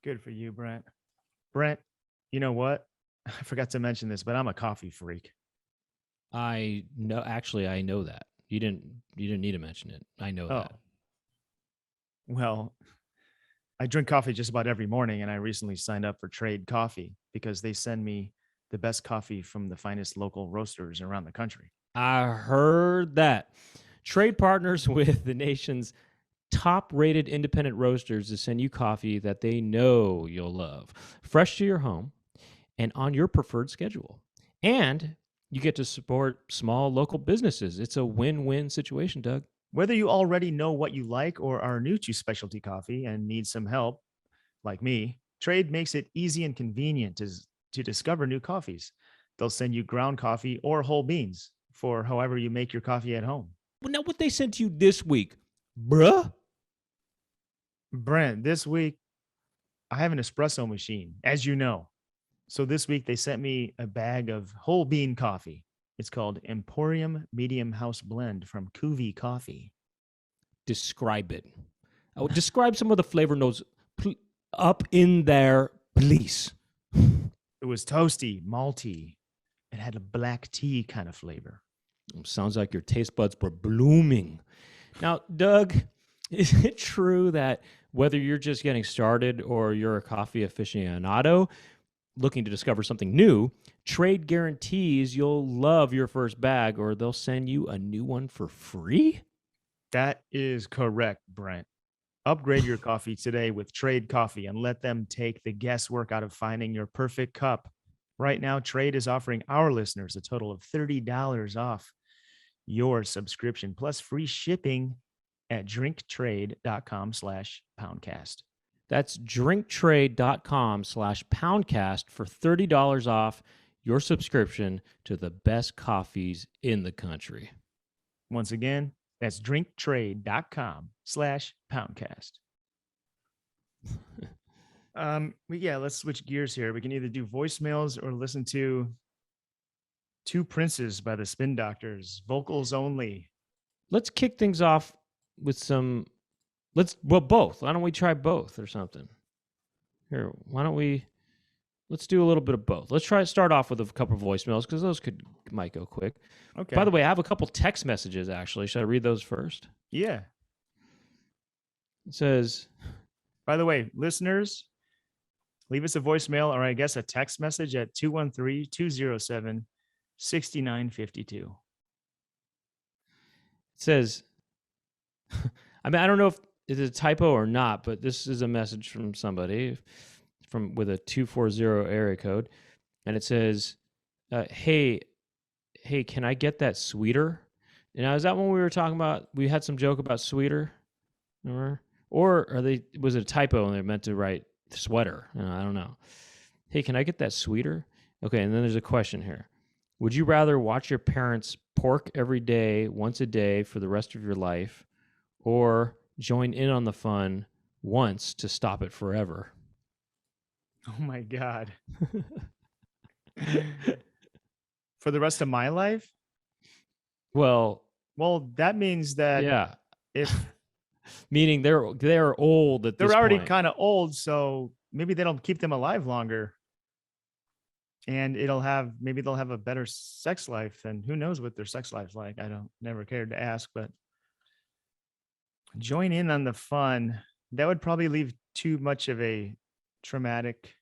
Good for you, Brent. Brent, you know what? I forgot to mention this, but I'm a coffee freak. I know. Actually, I know that. You didn't need to mention it. I know that. Well, I drink coffee just about every morning, and I recently signed up for Trade Coffee because they send me the best coffee from the finest local roasters around the country. I heard that. Trade partners with the nation's top-rated independent roasters to send you coffee that they know you'll love, fresh to your home and on your preferred schedule. And you get to support small local businesses. It's a win-win situation, Doug. Whether you already know what you like or are new to specialty coffee and need some help, like me, Trade makes it easy and convenient to discover new coffees. They'll send you ground coffee or whole beans for however you make your coffee at home. Well, now what they sent you this week, bruh? Brent, this week I have an espresso machine, as you know. So this week they sent me a bag of whole bean coffee. It's called Emporium Medium House Blend from Cuvee Coffee. Describe it. Oh, describe some of the flavor notes up in there, please. It was toasty, malty. It had a black tea kind of flavor. Sounds like your taste buds were blooming. Now, Doug, is it true that whether you're just getting started or you're a coffee aficionado looking to discover something new, Trade guarantees you'll love your first bag or they'll send you a new one for free? That is correct, Brent. Upgrade your coffee today with Trade Coffee and let them take the guesswork out of finding your perfect cup. Right now, Trade is offering our listeners a total of $30 off your subscription plus free shipping at drinktrade.com/poundcast. That's drinktrade.com/poundcast for $30 off your subscription to the best coffees in the country. Once again, that's drinktrade.com/poundcast. Let's switch gears here. We can either do voicemails or listen to Two Princes by the Spin Doctors, vocals only. Let's kick things off with both. Why don't we try both or something? Here, let's do a little bit of both. Let's start off with a couple of voicemails because those might go quick. Okay. By the way, I have a couple text messages actually. Should I read those first? Yeah. It says, by the way, listeners, leave us a voicemail or I guess a text message at 213-207-6952. It says, I mean, I don't know if it's a typo or not, but this is a message from somebody with a 240 area code. And it says, hey, can I get that sweeter? Now, is that when we were talking about, we had some joke about sweeter? Remember? Or was it a typo and they meant to write sweater? I don't know. Hey, can I get that sweeter? Okay, and then there's a question here. Would you rather watch your parents pork every day, once a day for the rest of your life, or join in on the fun once to stop it forever? Oh my God. For the rest of my life? Well, that means that yeah. If meaning they're old at this point. They're already kind of old, so maybe they don't keep them alive longer. And maybe they'll have a better sex life, and who knows what their sex life's like. I never cared to ask, but join in on the fun. That would probably leave too much of a traumatic.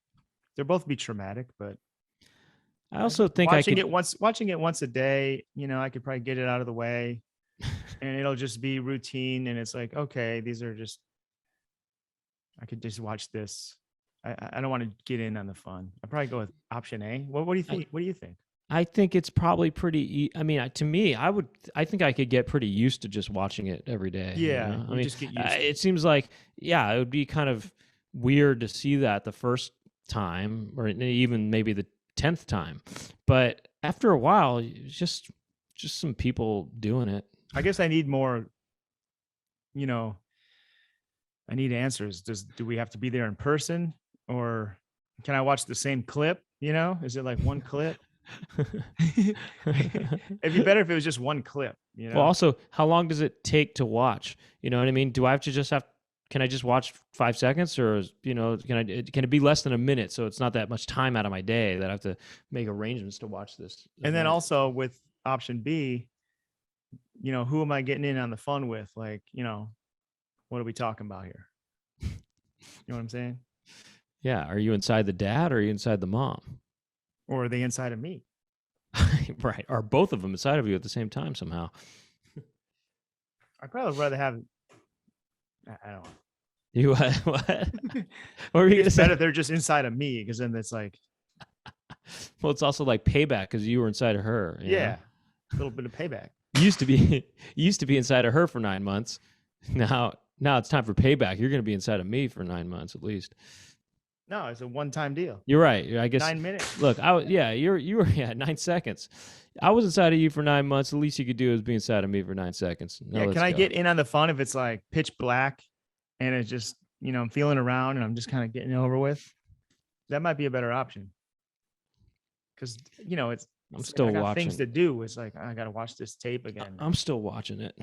They'll both be traumatic, but I also think watching it once a day, I could probably get it out of the way and it'll just be routine. And it's like, okay, I could just watch this. I don't want to get in on the fun. I'd probably go with option A. What do you think? What do you think? I think it's probably pretty. I mean, to me, I think I could get pretty used to just watching it every day. Yeah, I mean, just get used to it. It seems like, it would be kind of weird to see that the first time, or even maybe the 10th time. But after a while, it's just some people doing it. I guess I need more. I need answers. Do we have to be there in person, or can I watch the same clip? You know, is it like one clip? It'd be better if it was just one clip, you know? Well, also, how long does it take to watch? You know what I mean? Do I have to just can I just watch 5 seconds, or, you know, can it be less than a minute? So it's not that much time out of my day that I have to make arrangements to watch this. And then also with option B, you know, who am I getting in on the fun with? Like, you know, what are we talking about here? You know what I'm saying? Yeah. Are you inside the dad or are you inside the mom? Or are they inside of me? Right. Are both of them inside of you at the same time somehow? I'd probably rather have, I don't know. You what? What were you gonna say? Better they're just inside of me, because then it's like, well, it's also like payback because you were inside of her. Yeah, a little bit of payback. You used to be inside of her for 9 months. Now it's time for payback. You're going to be inside of me for 9 months at least. No, it's a one-time deal. You're right. I guess 9 minutes. Look, you were 9 seconds. I was inside of you for 9 months. The least you could do is be inside of me for 9 seconds. Now yeah, can I get in on the fun if it's like pitch black and it's just, you know, I'm feeling around and I'm just kind of getting it over with? That might be a better option. Because, you know, I'm still watching things to do. It's like, I got to watch this tape again. I'm still watching it.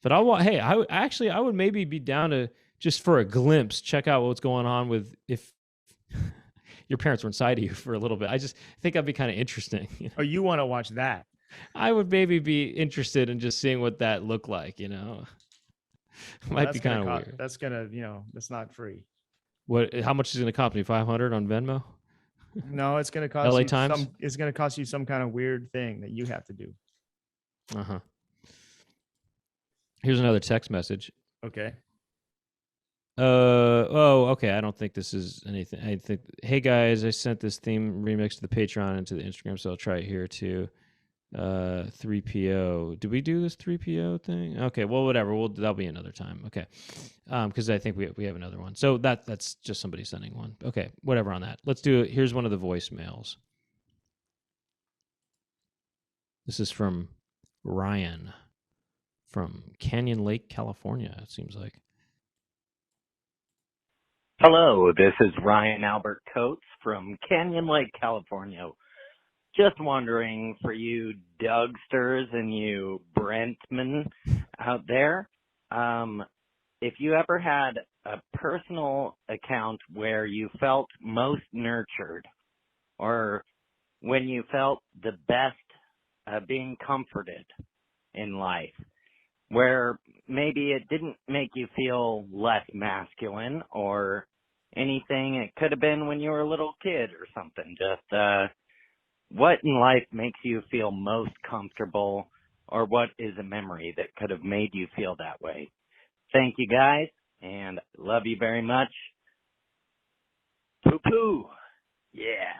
But I would maybe be down to just for a glimpse, check out what's going on with if your parents were inside of you for a little bit. I just think that'd be kind of interesting. You know? Oh, you want to watch that? I would maybe be interested in just seeing what that looked like, you know. Might be kind of weird. That's gonna, you know, that's not free. What? How much is it gonna cost me? $500 on Venmo? No, it's gonna cost LA you Times? It's gonna cost you some kind of weird thing that you have to do. Uh-huh. Here's another text message. Okay. Okay. I don't think this is anything. I think, hey guys, I sent this theme remix to the Patreon and to the Instagram, so I'll try it here too. 3PO. Did we do this 3PO thing? Okay, well, whatever. That'll be another time. Okay. Because I think we have another one. So that's just somebody sending one. Okay, whatever on that. Let's do it. Here's one of the voicemails. This is from Ryan from Canyon Lake, California, it seems like. Hello, this is Ryan Albert Coates from Canyon Lake, California. Just wondering for you Dougsters and you Brentmen out there, if you ever had a personal account where you felt most nurtured, or when you felt the best being comforted in life, where maybe it didn't make you feel less masculine or anything. It could have been when you were a little kid or something. Just what in life makes you feel most comfortable, or what is a memory that could have made you feel that way? Thank you, guys, and love you very much. Poo-poo. Yeah.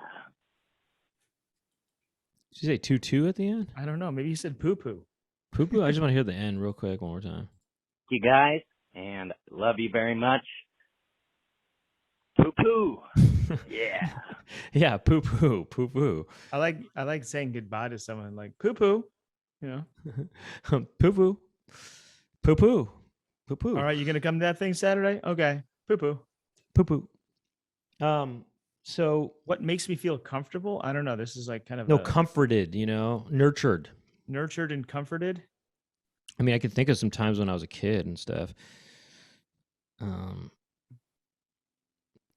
Did you say 2-2 at the end? I don't know. Maybe you said poo-poo. Poo-poo? I just want to hear the end real quick one more time. You guys, and love you very much. Poo-poo. Yeah. Yeah, poo-poo, poo-poo. I like saying goodbye to someone, like poo-poo, you know. Poo-poo. Poo-poo. Poo-poo. All right, you gonna come to that thing Saturday? Okay. Poo-poo. Poo-poo. So what makes me feel comfortable? I don't know. This is like kind of comforted, you know, nurtured and comforted. I mean, I could think of some times when I was a kid and stuff.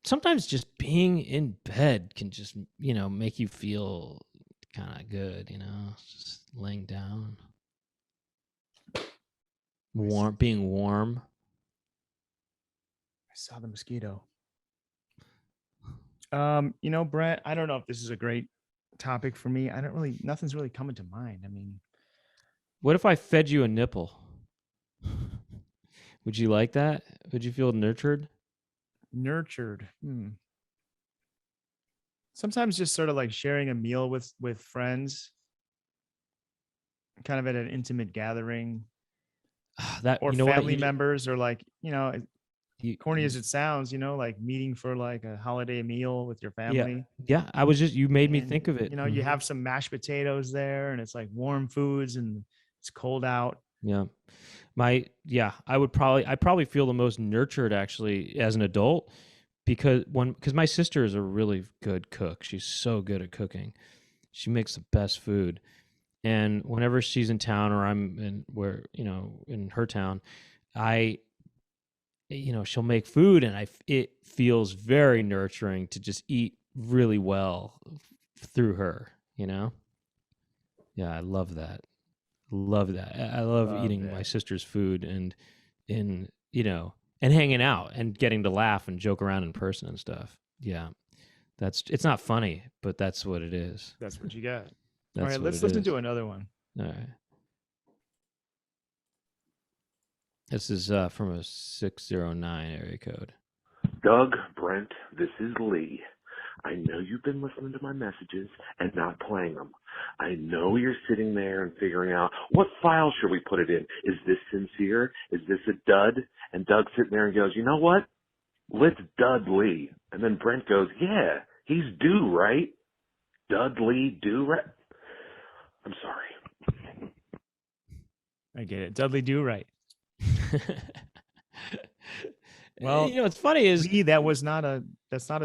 Sometimes just being in bed can just, you know, make you feel kind of good, you know, just laying down. Being warm. I saw the mosquito. You know, Brent, I don't know if this is a great topic for me. Nothing's really coming to mind. I mean, what if I fed you a nipple? Would you like that? Would you feel nurtured? Nurtured. Sometimes just sort of like sharing a meal with friends, kind of at an intimate gathering, or family members, or like, you know, corny as it sounds, you know, like meeting for like a holiday meal with your family. Yeah. You made me think of it. You know, you have some mashed potatoes there, and it's like warm foods, and it's cold out. Yeah. I probably feel the most nurtured actually as an adult because my sister is a really good cook. She's so good at cooking. She makes the best food. And whenever she's in town or I'm in her town, she'll make food and it feels very nurturing to just eat really well through her, Yeah, I love that. Love that. I love eating my sister's food and hanging out and getting to laugh and joke around in person and stuff. Yeah. It's not funny, but that's what it is. That's what you got. All right, let's listen to another one. All right. This is from a 609 area code. Doug, Brent, this is Lee. I know you've been listening to my messages and not playing them. I know you're sitting there and figuring out, what file should we put it in? Is this sincere? Is this a dud? And Doug's sitting there and goes, you know what? Let's Dud Lee. And then Brent goes, yeah, he's due, right? Dud Lee, do right? I'm sorry. I get it. Dudley do right. Well, it's funny is Lee, that's not a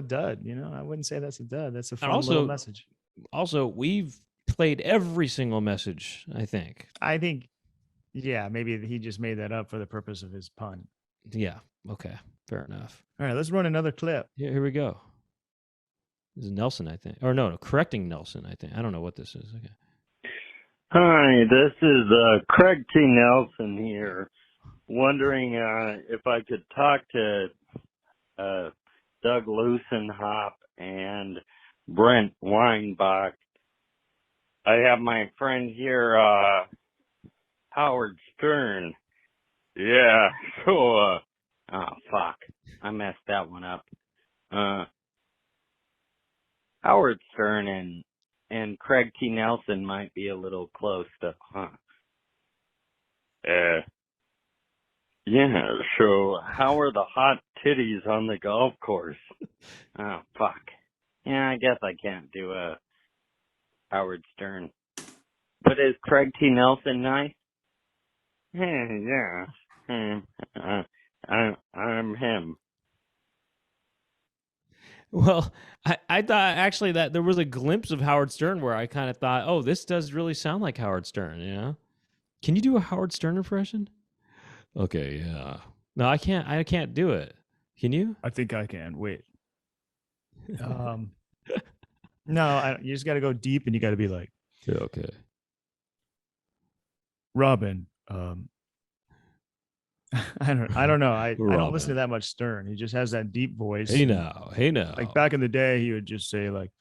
dud. I wouldn't say that's a dud. That's a fun little message. Also, we've played every single message, I think. Yeah, maybe he just made that up for the purpose of his pun. Yeah. Okay. Fair enough. All right, let's run another clip. Here we go. This is Nelson, I think. Or no, correcting Nelson, I think. I don't know what this is. Okay. Hi, this is Craig T. Nelson here. Wondering if I could talk to Doug Loosenhop and Brent Weinbach. I have my friend here, Howard Stern. Yeah, so, oh, fuck. I messed that one up. Howard Stern and Craig T. Nelson might be a little close to, yeah, so how are the hot titties on the golf course? Oh, fuck. Yeah, I guess I can't do a Howard Stern. But is Craig T. Nelson nice? Yeah. I'm him. Well, I thought actually that there was a glimpse of Howard Stern where I kind of thought, oh, this does really sound like Howard Stern, Can you do a Howard Stern impression? Okay, yeah. No, I can't do it. Can you? I think I can. Wait. No, you just got to go deep and you got to be like, yeah, okay. Robin, I don't know. I don't listen to that much Stern. He just has that deep voice. Hey now. Like back in the day, he would just say like,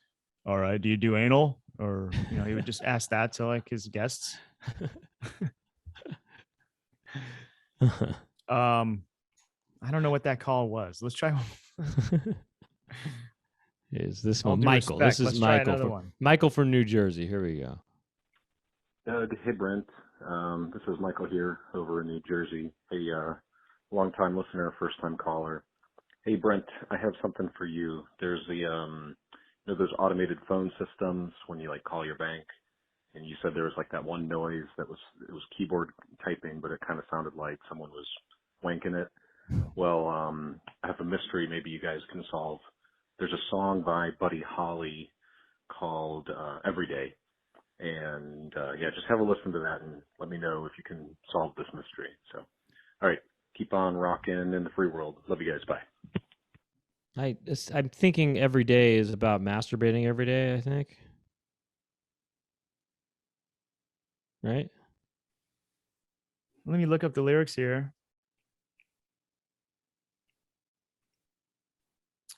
all right, do you do anal? Or, he would just ask that to like his guests. I don't know what that call was. Let's try one. Is this one Michael? This is Michael. Michael from New Jersey. Here we go. Doug, hey Brent. This is Michael here over in New Jersey. Hey, long-time listener, first-time caller. Hey Brent, I have something for you. There's those automated phone systems when you like call your bank, and you said there was like that one noise it was keyboard typing, but it kind of sounded like someone was wanking it. Well, I have a mystery maybe you guys can solve. There's a song by Buddy Holly called Everyday. And, just have a listen to that and let me know if you can solve this mystery. So, all right, keep on rocking in the free world. Love you guys. Bye. I'm thinking every day is about masturbating every day, I think. Right? Let me look up the lyrics here.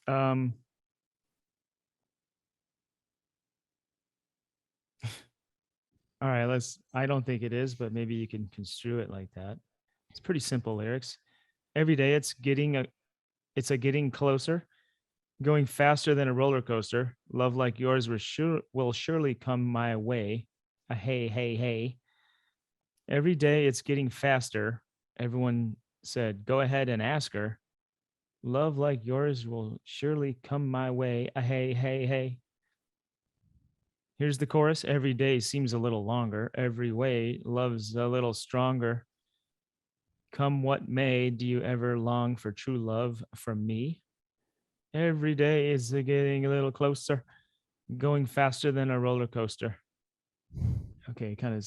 All right, I don't think it is, but maybe you can construe it like that. It's pretty simple lyrics. Every day it's getting closer, going faster than a roller coaster. Love like yours will surely come my way. A hey, hey, hey. Every day it's getting faster. Everyone said, go ahead and ask her. Love like yours will surely come my way. A hey, hey, hey. Here's the chorus. Every day seems a little longer. Every way love's a little stronger. Come what may, do you ever long for true love from me? Every day is getting a little closer, going faster than a roller coaster. Okay, kind of.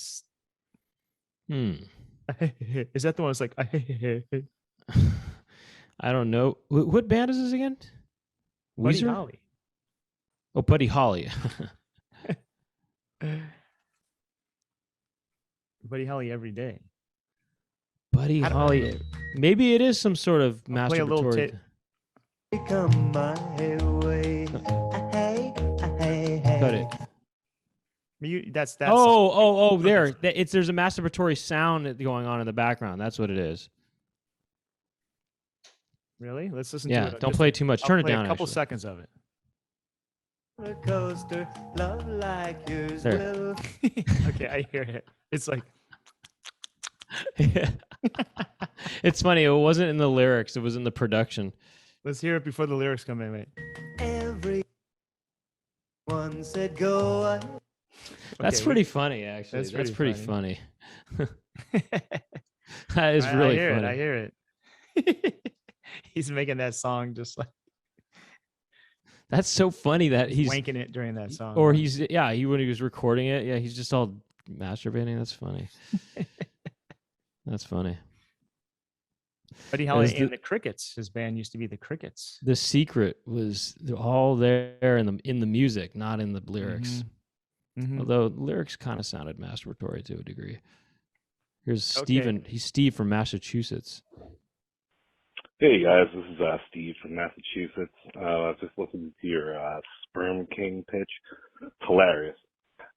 Is that the one that's like? I don't know. What band is this again? Buddy Weezer? Holly. Oh, Buddy Holly. Buddy Holly every day. Buddy Holly. Maybe it is some sort of I'll play a little masturbatory. Come my way. Cut it. That's Oh, there. There's a masturbatory sound going on in the background. That's what it is. Really? Let's listen Yeah, to it. don't play too much. Turn it down. A couple actually. seconds of it. A coaster, love like yours There. will. Okay, I hear it. It's like Yeah. It's funny. It wasn't in the lyrics. It was in the production. let's hear it before the lyrics come in. Wait. Everyone said go ahead. That's Okay, pretty funny, actually. That's That's pretty pretty funny. That is I really hear funny. it. I hear it. He's making that song just like That's so funny that he's wanking it during that song. or he's when he was recording it, he's just all masturbating. That's funny. That's funny. Buddy Holly Is and the- the Crickets. His band used to be the Crickets. The secret was all there in the music, not in the lyrics. Mhm. Although lyrics kind of sounded masturbatory to a degree. Here's Okay. Steven. He's Steve from Massachusetts. Hey guys, this is Steve from Massachusetts. I was just listening to your Sperm King pitch. It's hilarious.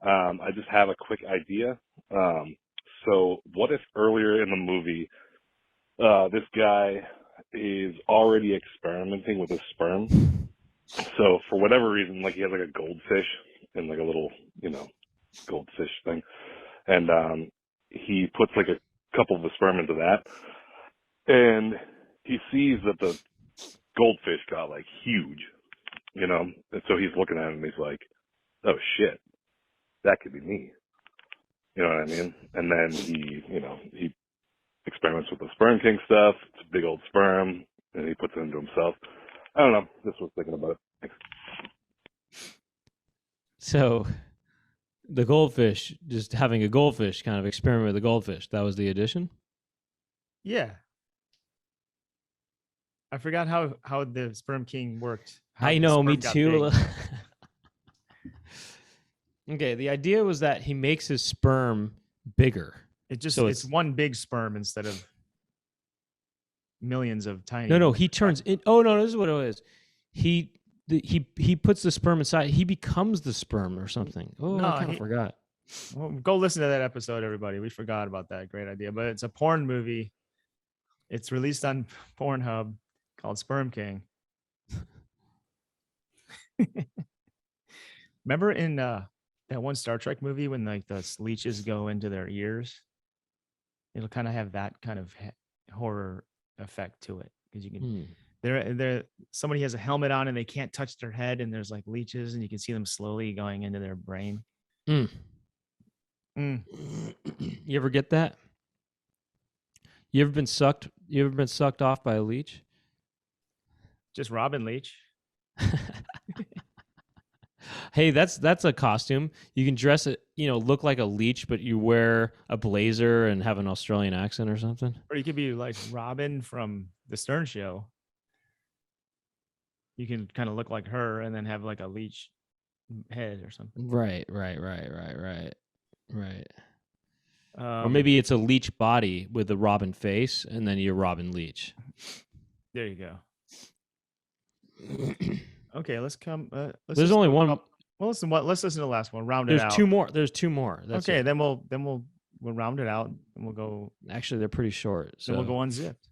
I just have a quick idea. So what if earlier in the movie, this guy is already experimenting with his sperm? So for whatever reason, like he has like a goldfish and like a little, goldfish thing. And he puts like a couple of the sperm into that. And he sees that the goldfish got like huge, and so he's looking at it and he's like, oh shit, that could be me. You know what I mean? And then he experiments with the Sperm King stuff. It's a big old sperm and he puts it into himself. I don't know. Just was thinking about it. Thanks. So the goldfish, just having a goldfish kind of experiment with the goldfish. That was the addition? Yeah. I forgot how the Sperm King worked. how I the know, sperm me got too. big. Okay, the idea was that he makes his sperm bigger. It's it's- one big sperm instead of millions of tiny. No, he turns it. Oh no, this is what it is. He puts the sperm inside. He becomes the sperm or something. Oh, No, I kind of forgot. Well, go listen to that episode, everybody. We forgot about that. Great idea. But it's a porn movie. It's released on Pornhub called Sperm King. Remember in that one Star Trek movie when like the leeches go into their ears? It'll kind of have that kind of horror effect to it because you can. Somebody has a helmet on and they can't touch their head and there's like leeches and you can see them slowly going into their brain. You ever get that? You ever been sucked off by a leech? Just Robin Leach. Hey, that's a costume. You can dress it, look like a leech, but you wear a blazer and have an Australian accent or something. Or you could be like Robin from the Stern Show. You can kind of look like her and then have like a leech head or something. Right. Or Um, maybe it's a leech body with a Robin face, and then you're Robin Leach. There you go. Okay, let's come. Let's There's listen only to a one. couple- Well, listen. Let's listen to the last one. Round it out. There's two more. There's two more. That's Okay, it. then we'll round it out and we'll go. Actually, they're pretty short. So Then we'll go unzipped.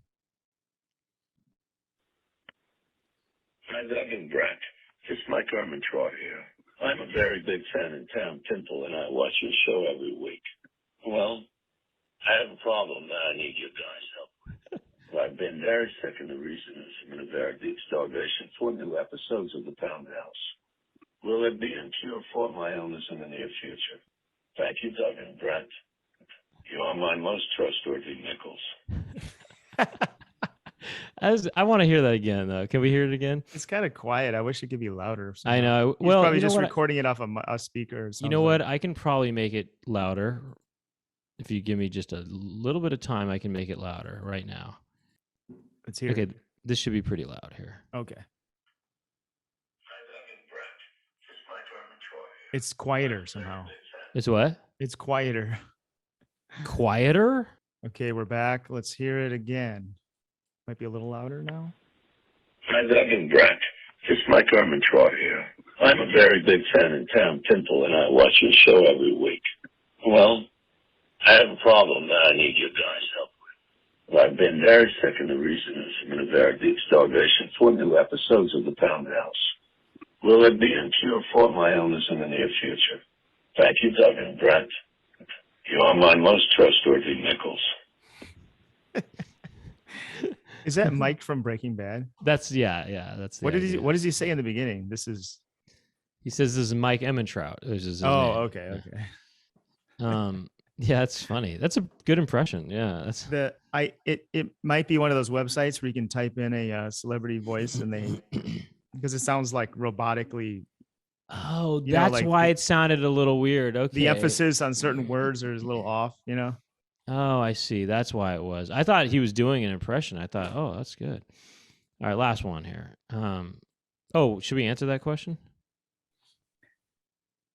Hi, Doug and Brent. It's Mike Armentrout here. I'm a very big fan in Town Temple, and I watch your show every week. Well, I have a problem that I need your guys' help with. I've been very sick, and the reason is I'm in a very deep starvation for new episodes of The Pound House. Will there be a cure for my illness in the near future? Thank you, Doug and Brent. You are my most trustworthy nickels. I want to hear that again, though. Can we hear it again? It's kind of quiet. I wish it could be louder. I know. He's Well, probably you know just what? recording it off a speaker. You know what? I can probably make it louder. If you give me just a little bit of time, I can make it louder right now. Let's hear Okay, it. this should be pretty loud here. Okay. It's quieter somehow. It's what? It's quieter. Quieter? Okay, we're back. Let's hear it again. Might be a little louder now. Hi, Doug and Brent. It's Mike Armentrout here. I'm a very big fan in Town Temple, and I watch your show every week. Well, I have a problem that I need your guys' help with. Well, I've been very sick, and the reason is I'm in a very deep starvation for new episodes of The Pound House. Will there be a cure for my illness in the near future? Thank you, Doug and Brent. You are my most trustworthy nickels. Is that Mike from Breaking Bad? That's That's What does he say in the beginning? He says this is Mike Emmentrout. Is his name. Okay. Yeah, that's funny. That's a good impression. Yeah, that's it might be one of those websites where you can type in a celebrity voice and because it sounds like robotically. Oh, that's why it sounded a little weird. Okay. The emphasis on certain words is a little off, Oh, I see. That's why it was. I thought he was doing an impression. I thought, oh, that's good. All right, last one here. Should we answer that question?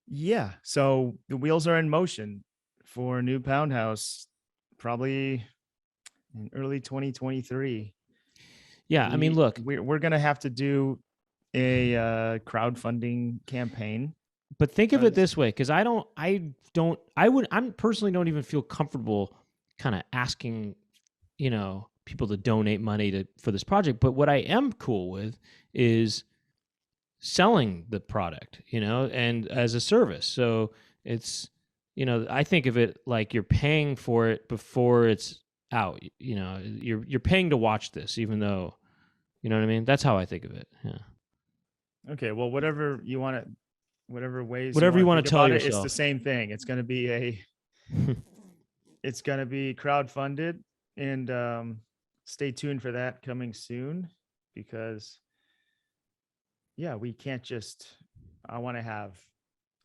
Yeah. So the wheels are in motion for a new Pound House, probably in early 2023. Yeah, I mean, look, we're gonna have to do a crowdfunding campaign. But think of it this way, because I personally don't even feel comfortable kind of asking, people to donate money for this project. But what I am cool with is selling the product, and as a service. So it's, I think of it like you're paying for it before it's out. You're paying to watch this, even though, you know what I mean? That's how I think of it. Yeah. Okay. Well, whatever you want to. Whatever ways, whatever you want to tell yourself, it's the same thing. It's going to be it's going to be crowdfunded, and stay tuned for that coming soon, because we can't just. I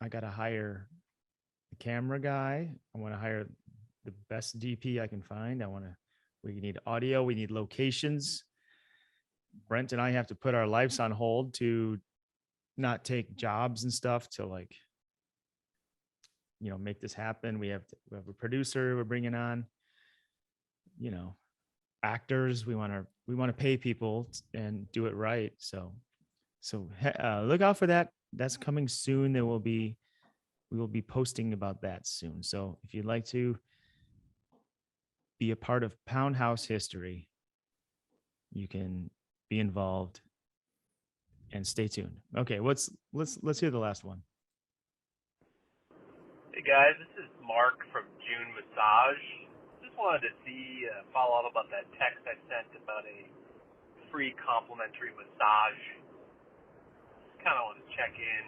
got to hire a camera guy. I want to hire the best DP I can find. We need audio. We need locations. Brent and I have to put our lives on hold to not take jobs and stuff to make this happen. We have a producer we're bringing on, actors. We want to pay people and do it right. So look out for that. That's coming soon. We will be posting about that soon. So if you'd like to be a part of Pound House history, you can be involved. And stay tuned. Okay, let's hear the last one. Hey guys, this is Mark from June Massage. Just wanted to follow up about that text I sent about a free complimentary massage. Kind of wanted to check in,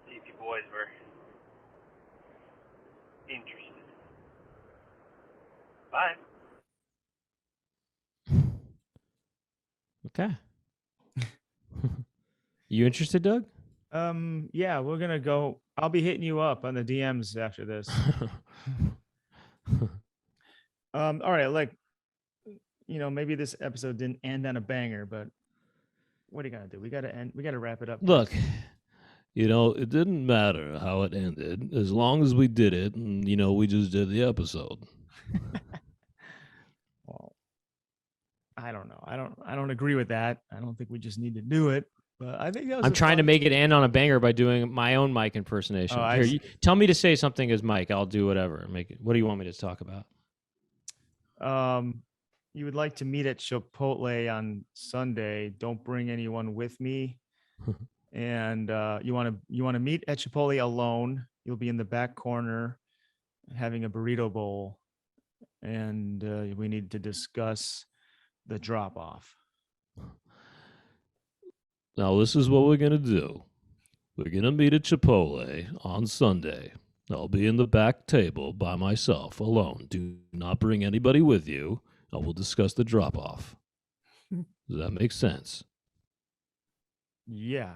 see if you boys were interested. Bye. Okay. You interested, Doug? Yeah, we're gonna go. I'll be hitting you up on the DMs after this. All right, maybe this episode didn't end on a banger, but what are you gonna do? We gotta wrap it up. Look, it didn't matter how it ended, as long as we did it, and we just did the episode. Well, I don't know. I don't agree with that. I don't think we just need to do it. But I think I'm trying to make it end on a banger by doing my own Mike impersonation. Here, tell me to say something as Mike. I'll do whatever. Make it. What do you want me to talk about? You would like to meet at Chipotle on Sunday. Don't bring anyone with me. And you want to meet at Chipotle alone. You'll be in the back corner having a burrito bowl, and we need to discuss the drop off. Now, this is what we're going to do. We're going to meet at Chipotle on Sunday. I'll be in the back table by myself, alone. Do not bring anybody with you. I will discuss the drop-off. Does that make sense? Yeah.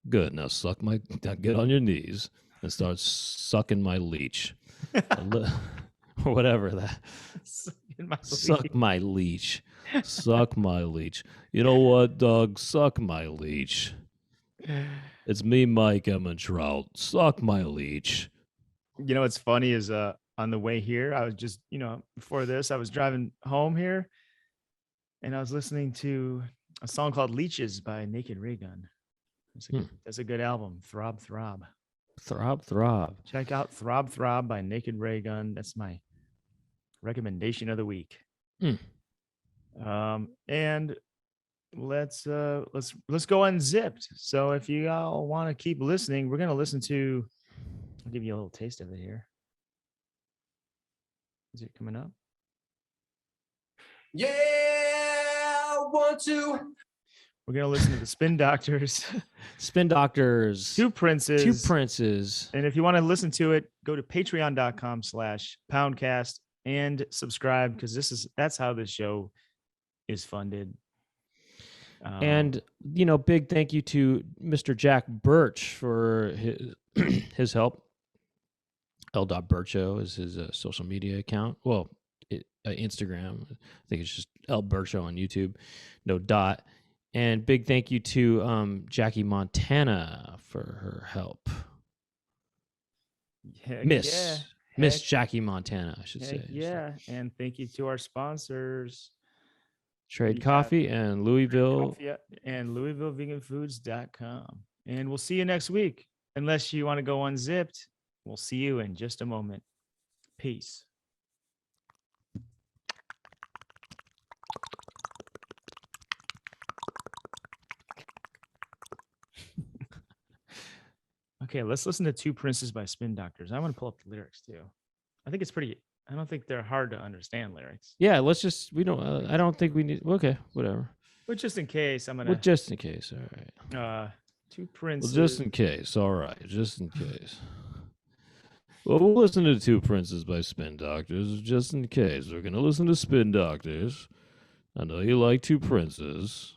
Good. Now now get on your knees and start sucking my leech. Or whatever that. Suck my leech. Suck my leech. You know what, Doug? Suck my leech. It's me, Mike Emmentrout. Suck my leech. You know what's funny is on the way here, I was just, before this, I was driving home here and I was listening to a song called Leeches by Naked Ray Gun. That's a good album. Throb, Throb. Throb, Throb. Check out Throb, Throb by Naked Ray Gun. That's my recommendation of the week. And let's go Unzipped. So if you all want to keep listening, we're gonna listen to. I'll give you a little taste of it here. Is it coming up? Yeah, 1, 2. We're gonna listen to the Spin Doctors. Spin Doctors. Two Princes. Two Princes. And if you want to listen to it, go to patreon.com/Poundcast and subscribe, because that's how this show is funded. And big thank you to Mr. Jack Birch for his help. L.Bircho is his social media account. Well, Instagram. I think it's just L Bircho on YouTube. No dot. And big thank you to Jackie Montana for her help. Miss Jackie Montana, I should say. Yeah. And thank you to our sponsors. Trade Coffee and Louisville. And LouisvilleVeganFoods.com. And we'll see you next week. Unless you want to go Unzipped, we'll see you in just a moment. Peace. Okay, let's listen to Two Princes by Spin Doctors. I want to pull up the lyrics too. I think it's pretty. I don't think they're hard to understand lyrics. Yeah, let's just. We don't. I don't think we need. Okay, whatever. But just in case, I'm gonna. Well, just in case. All right. Two Princes. Well, just in case. All right. Just in case. Well, we'll listen to Two Princes by Spin Doctors. Just in case, we're gonna listen to Spin Doctors. I know you like Two Princes.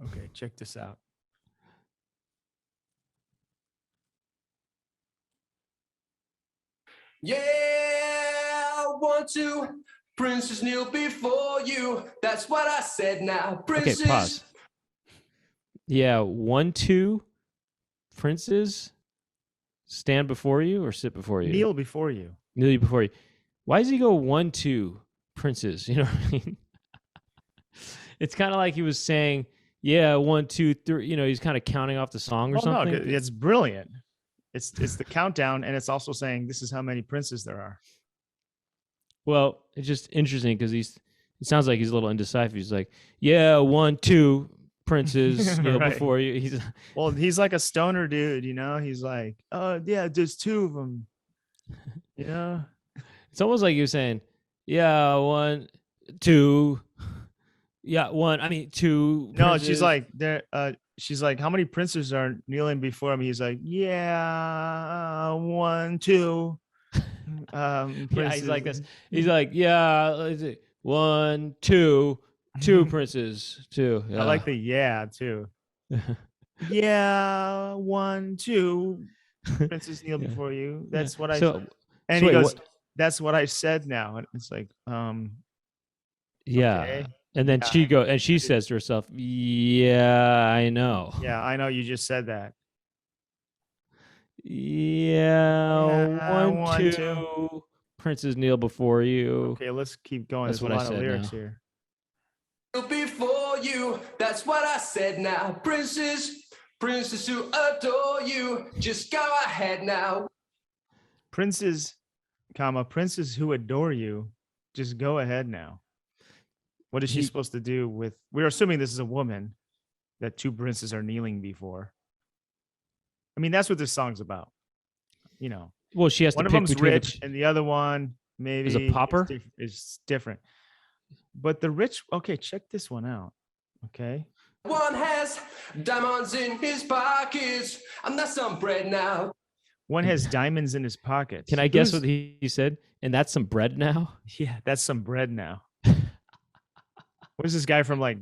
Okay, check this out. Yeah, 1, 2. Princes kneel before you. That's what I said now. Princes. Okay, pause. Yeah, 1, 2. Princes stand before you or sit before you? Kneel before you. Kneel before you. Why does he go 1, 2 princes? You know what I mean? It's kind of like he was saying, yeah, 1, 2, 3. He's kind of counting off the song or something. No, it's brilliant. It's the countdown, and it's also saying this is how many princes there are. Well, it's just interesting because it sounds like he's a little indecisive. He's like, yeah, 1, 2 princes Right. before you. He's like a stoner dude, He's like, oh yeah, there's 2 of them. Yeah. It's almost like you're saying, yeah, 1, 2. Yeah, 2. No, princes. she's like there. She's like, how many princes are kneeling before him? He's like, yeah, 1, 2. Yeah, he's like this. He's like, yeah, 1, 2, 2 princes, 2. Yeah. I like the yeah too. Yeah, 1, 2 princes kneel before you. That's what I said. And he goes, that's what I said now. And it's like, yeah. Okay. And then she says to herself, yeah, I know. Yeah, I know you just said that. Yeah, 1, 2, 2. princes kneel before you. Okay, let's keep going. That's There's what a I lot of said lyrics now. here. Before you. That's what I said now. Princes who adore you. Just go ahead now. Princes who adore you. Just go ahead now. What is she supposed to do with? We're assuming this is a woman that 2 princes are kneeling before. I mean, that's what this song's about. Well, she has One to of pick them's between rich, and the other one maybe is a pauper. Is different. But the rich. Okay, check this one out. Okay. One has diamonds in his pockets. I'm not some bread now. One has diamonds in his pockets. Can I guess what he said? And that's some bread now? Yeah, that's some bread now. Where's this guy from? Like,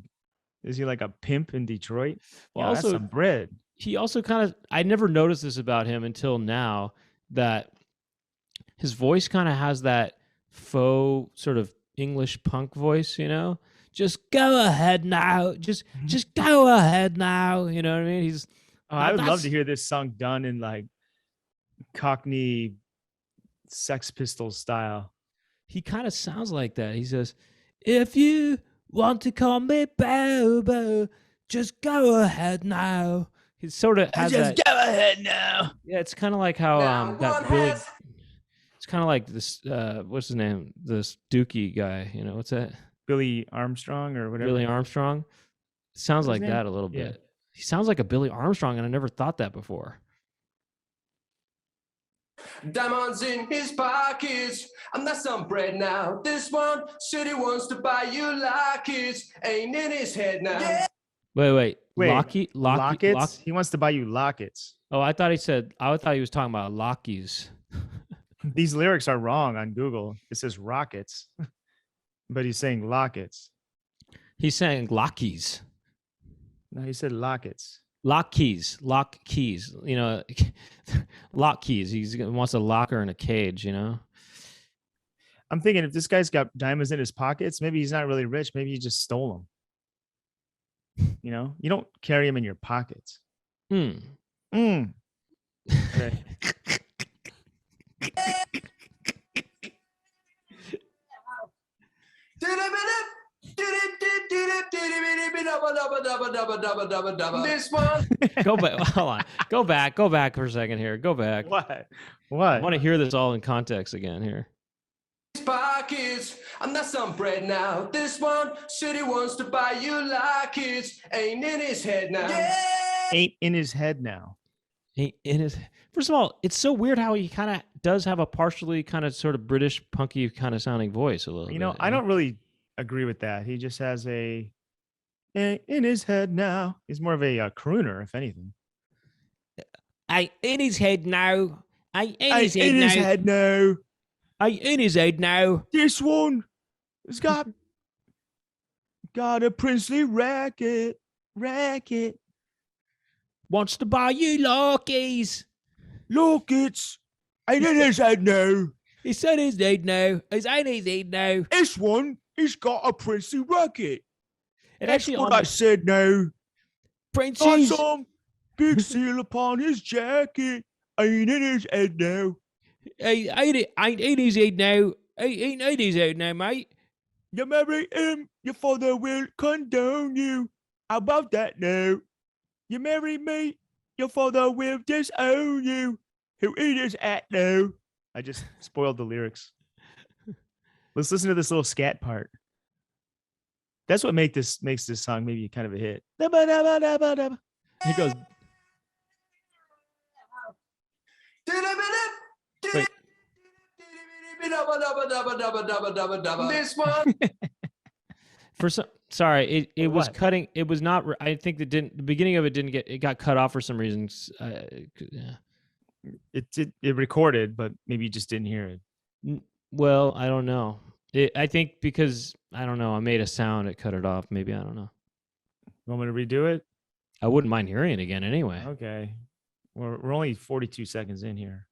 is he like a pimp in Detroit? Well, Yeah, that's also some bread. he also kind of, I never noticed this about him until now, that his voice kind of has that faux sort of English punk voice, you know? Just go ahead now. Just go ahead now. You know what I mean? He's I would love to hear this song done in like Cockney Sex Pistols style. He kind of sounds like that. He says, if you want to call me Bobo, just go ahead now. He sort of has just that. Go ahead now. Yeah, it's kind of like how that Billy. It's kind of like this. What's his name? This Dookie guy. You know what's that? Billy Armstrong or whatever. Billy Armstrong. Sounds What's like his name? that a little bit. Yeah. He sounds like a Billy Armstrong, and I never thought that before. Diamonds in his pockets. I'm not some bread now. This one said he wants to buy you lockets. Ain't in his head now. Yeah. Wait. Lockets? Lockets? He wants to buy you lockets. Oh, I thought he was talking about Lockies. These lyrics are wrong on Google. It says rockets, but he's saying lockets. He's saying Lockies. No, he said lockets. Lock keys. You know, lock keys. He wants a locker in a cage, you know? I'm thinking if this guy's got diamonds in his pockets, maybe he's not really rich. Maybe you just stole them. You know, you don't carry them in your pockets. Okay. This one. Go back. Hold on. Go back for a second here. Go back. What? I want to hear this all in context again here. Pockets. I'm not some bread now. This one said he wants to buy you lockets. Ain't in his head now. Yeah. Ain't in his head now. First of all, it's so weird how he kind of does have a partially kind of sort of British punky kind of sounding voice a little bit. You know, I don't really agree with that. He just has a in his head now. He's more of a crooner, if anything. In his head now. In his head now. In his head now. This one has got a princely racket. Wants to buy you lockets. Lockets. Ain't in his head now. It's in his head now. It's in his head now. This one, he's got a princely racket. And That's what I said now. Princess. Got some big seal upon his jacket. Ain't in his head now. Ain't in his head now. Ain't in his head now, mate. You marry him, your father will condone you. How about that now? You marry me, your father will disown you. Who eat his at now? I just spoiled the lyrics. Let's listen to this little scat part. That's what makes this song maybe kind of a hit. He goes. Wait. This one. Sorry, it was What? cutting. It was not. I think the beginning of it didn't get. It got cut off for some reasons. Yeah. It recorded, but maybe you just didn't hear it. Well, I don't know. I think because I don't know. I made a sound. It cut it off. Maybe I don't know. You want me to redo it? I wouldn't mind hearing it again anyway. Okay. We're only 42 seconds in here.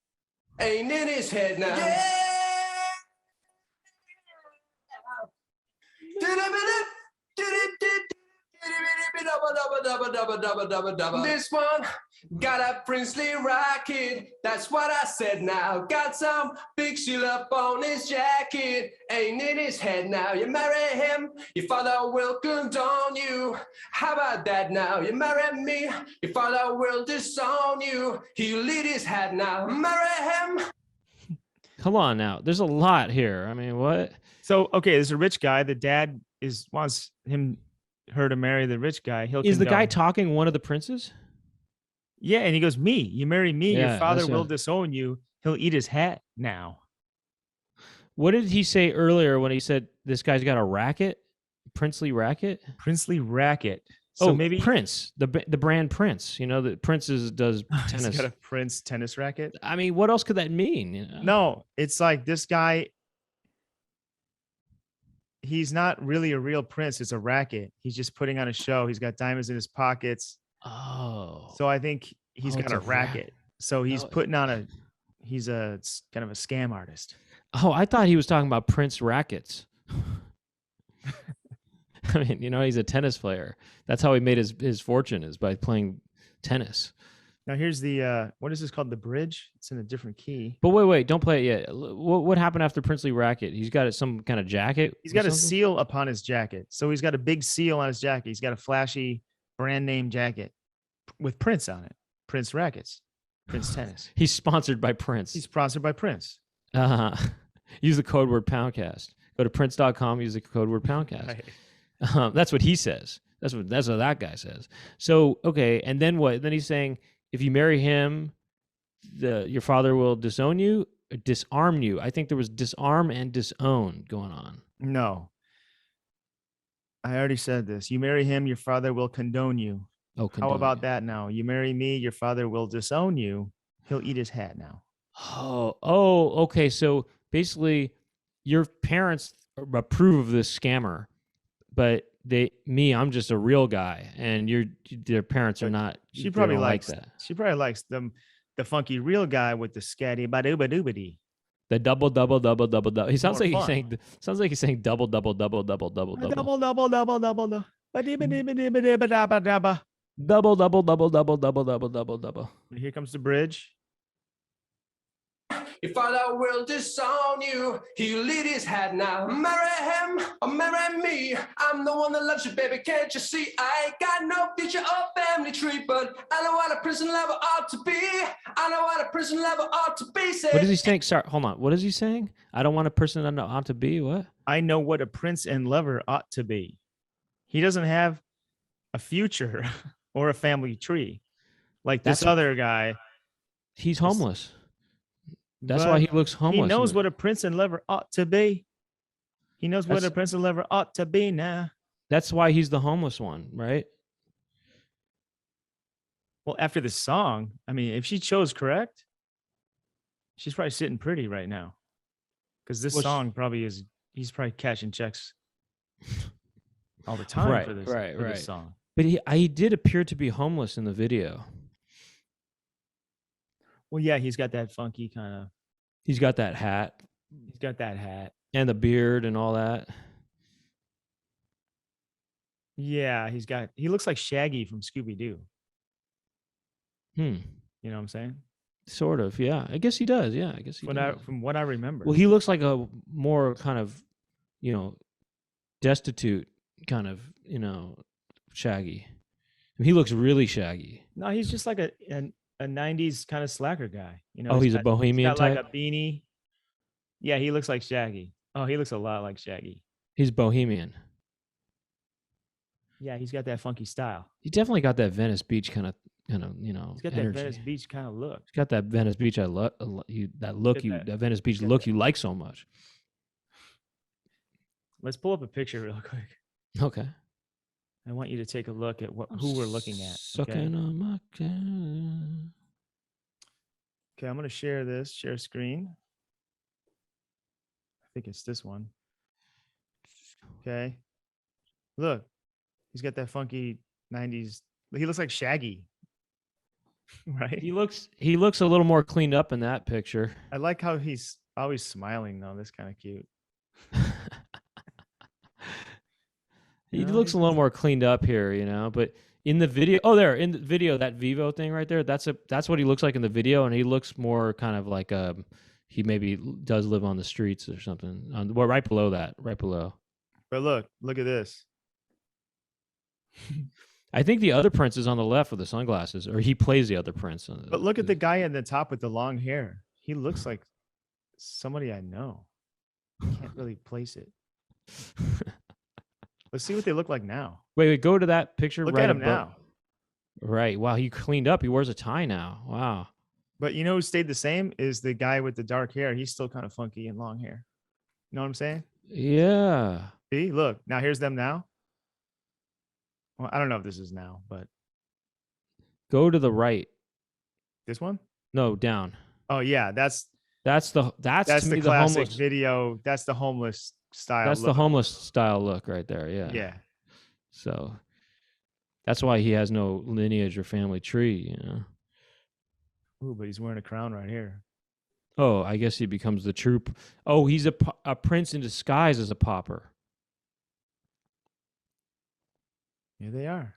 Ain't in his head now. Yeah. This one got a princely racket. That's what I said now. Got some big seal up on his jacket. Ain't in his head now. You marry him, your father will condone you. How about that now? You marry me, your father will disown you. He'll lead his head now. Marry him. Come on now. There's a lot here. I mean, what? So, okay, there's a rich guy. The dad wants her to marry the rich guy. Is the guy talking one of the princes? Yeah, and he goes, me. You marry me, Yeah, your father that's will it. disown you. He'll eat his hat now. What did he say earlier when he said this guy's got a racket? Princely racket? Princely racket. So maybe Prince, the brand Prince. You know, that Prince does tennis. he's got a Prince tennis racket. I mean, what else could that mean? You know? No, it's like this guy. he's not really a real prince. It's a racket. He's just putting on a show. He's got diamonds in his pockets. Oh. So I think he's got it's a racket. So he's Oh. putting on he's a kind of a scam artist. Oh, I thought he was talking about Prince rackets. I mean, he's a tennis player. That's how he made his fortune, is by playing tennis. Now here's the what is this called? The bridge. It's in a different key. But wait, don't play it yet. What happened after Princely Racket? He's got some kind of jacket. He's got a seal upon his jacket. So he's got a big seal on his jacket. He's got a flashy brand name jacket with Prince on it. Prince Rackets. Prince Tennis. He's sponsored by Prince. He's sponsored by Prince. Use the code word Poundcast. Go to prince.com. Use the code word Poundcast. Right. That's what he says. That's what that guy says. So okay, and then what? Then he's saying, if you marry him, your father will disown you, or disarm you. I think there was disarm and disown going on. No. I already said this. You marry him, your father will condone you. Oh, How about that now? You marry me, your father will disown you. He'll eat his hat now. Oh, okay. So basically, your parents approve of this scammer, but I'm just a real guy, and their parents are not. She probably likes that. She probably likes the funky real guy with the scatty badoo. The double. He sounds More like fun. he's saying double. Double. Double. Here comes the bridge. Your father will disown you. He'll eat his hat now. Marry him or marry me. I'm the one that loves you, baby. Can't you see? I ain't got no future or family tree, but I know what a prison lover ought to be. I know what a prison lover ought to be. What is he saying? Sorry, hold on. What is he saying? I don't want a person that ought to be what? I know what a prince and lover ought to be. He doesn't have a future or a family tree like this other guy. He's homeless. That's why he looks homeless. He knows what a prince and lover ought to be. He knows what a prince and lover ought to be now. That's why he's the homeless one, right? Well, after the song, I mean, if she chose correct, she's probably sitting pretty right now. Because this song he's probably cashing checks all the time for this song. But he did appear to be homeless in the video. Well, yeah, he's got that funky kind of. He's got that hat. He's got that hat. And the beard and all that. Yeah, he looks like Shaggy from Scooby-Doo. You know what I'm saying? Sort of, yeah. I guess he does. Yeah, I guess he does. From what I remember. Well, he looks like a more kind of, destitute kind of, Shaggy. He looks really Shaggy. No, he's just like a 90s kind of slacker guy. He's a bohemian he's got type? like a beanie. Yeah, he looks like Shaggy. Oh, he looks a lot like Shaggy. He's bohemian. Yeah, he's got that funky style. He definitely got that Venice Beach kind of, He's got energy. that Venice Beach kind of look. He's got that Venice Beach that Venice Beach look you like so much. Let's pull up a picture real quick. Okay. I want you to take a look at who we're looking at. Sucking on my can. Okay, I'm going to share screen. I think it's this one. Okay. Look, he's got that funky 90s. He looks like Shaggy. Right? He looks a little more cleaned up in that picture. I like how he's always smiling though. That's kind of cute. He looks a little more cleaned up here, but in the video, that Vivo thing right there, that's what he looks like in the video, and he looks more kind of like he maybe does live on the streets or something. Right below that, right below. But look at this. I think the other prince is on the left with the sunglasses, or he plays the other prince. But look at the guy at the top with the long hair. He looks like somebody I know. I can't really place it. Let's see what they look like now. Wait, go to that picture. Look right at him above. now. Right. Wow, he cleaned up. He wears a tie now. Wow. But you know who stayed the same is the guy with the dark hair. He's still kind of funky and long hair. You know what I'm saying? Yeah. See, look. Now here's them now. Well, I don't know if this is now, but go to the right. This one? No, down. Oh yeah, that's the classic homeless video. That's the homeless style. That's the look. homeless style look right there. Yeah. Yeah. So that's why he has no lineage or family tree, you know. Ooh, but he's wearing a crown right here. Oh, I guess he becomes the true. He's a prince in disguise as a pauper. Here they are.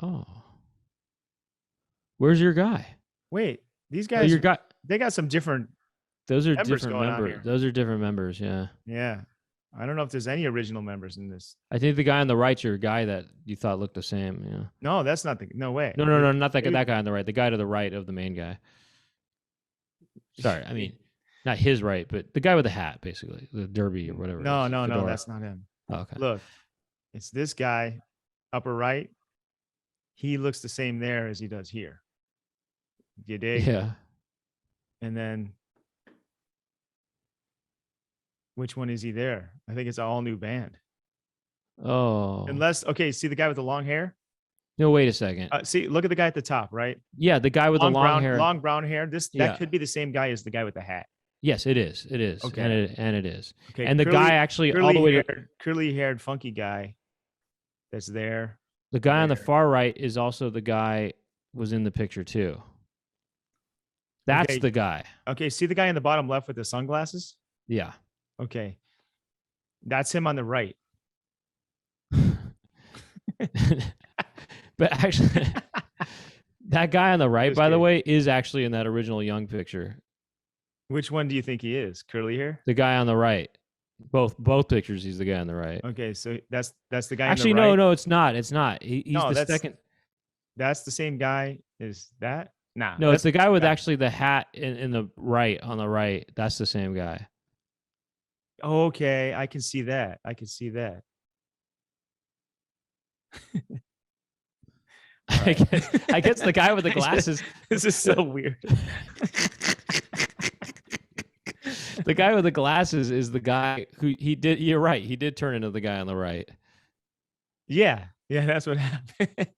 Oh. Where's your guy? Wait, these Oh, guys, your guy. they got some different. Those are members different going on members. here. Those are different members, yeah. Yeah. I don't know if there's any original members in this. I think the guy on the right's your guy that you thought looked the same, yeah. No, that's not no way. No, not that guy on the right. The guy to the right of the main guy. Sorry, I mean, not his right, but the guy with the hat, basically, the derby or whatever. No, fedora. that's not him. Oh, okay. Look, it's this guy, upper right. He looks the same there as he does here. You dig? Yeah. And then, which one is he there? I think it's an all new band. Oh. Unless, okay, see the guy with the long hair? No, wait a second. See, look at the guy at the top, right? Yeah, the guy with the long hair. Long brown hair. That Yeah. could be the same guy as the guy with the hat. Yes, it is. It is. Okay. And it is. Okay. And the guy actually all the way to curly haired, funky guy that's there. the guy on the far right is also the guy was in the picture too. That's Okay. the guy. Okay. See the guy in the bottom left with the sunglasses? Yeah. Okay. That's him on the right. But actually, that guy on the right, Just by the kidding. way, is actually in that original Young picture. Which one do you think he is? Curly hair? The guy on the right. Both pictures, he's the guy on the right. Okay, so that's the guy. Actually, on the right. no, it's not. It's not. He's No, the that's- second. That's the same guy. Is that? Nah. No, it's that's the guy with guy. actually the hat in the right on the right. That's the same guy. Okay, I can see that. I guess the guy with the glasses. This is so weird. The guy with the glasses is the guy who he did. You're right. He did turn into the guy on the right. Yeah, that's what happened.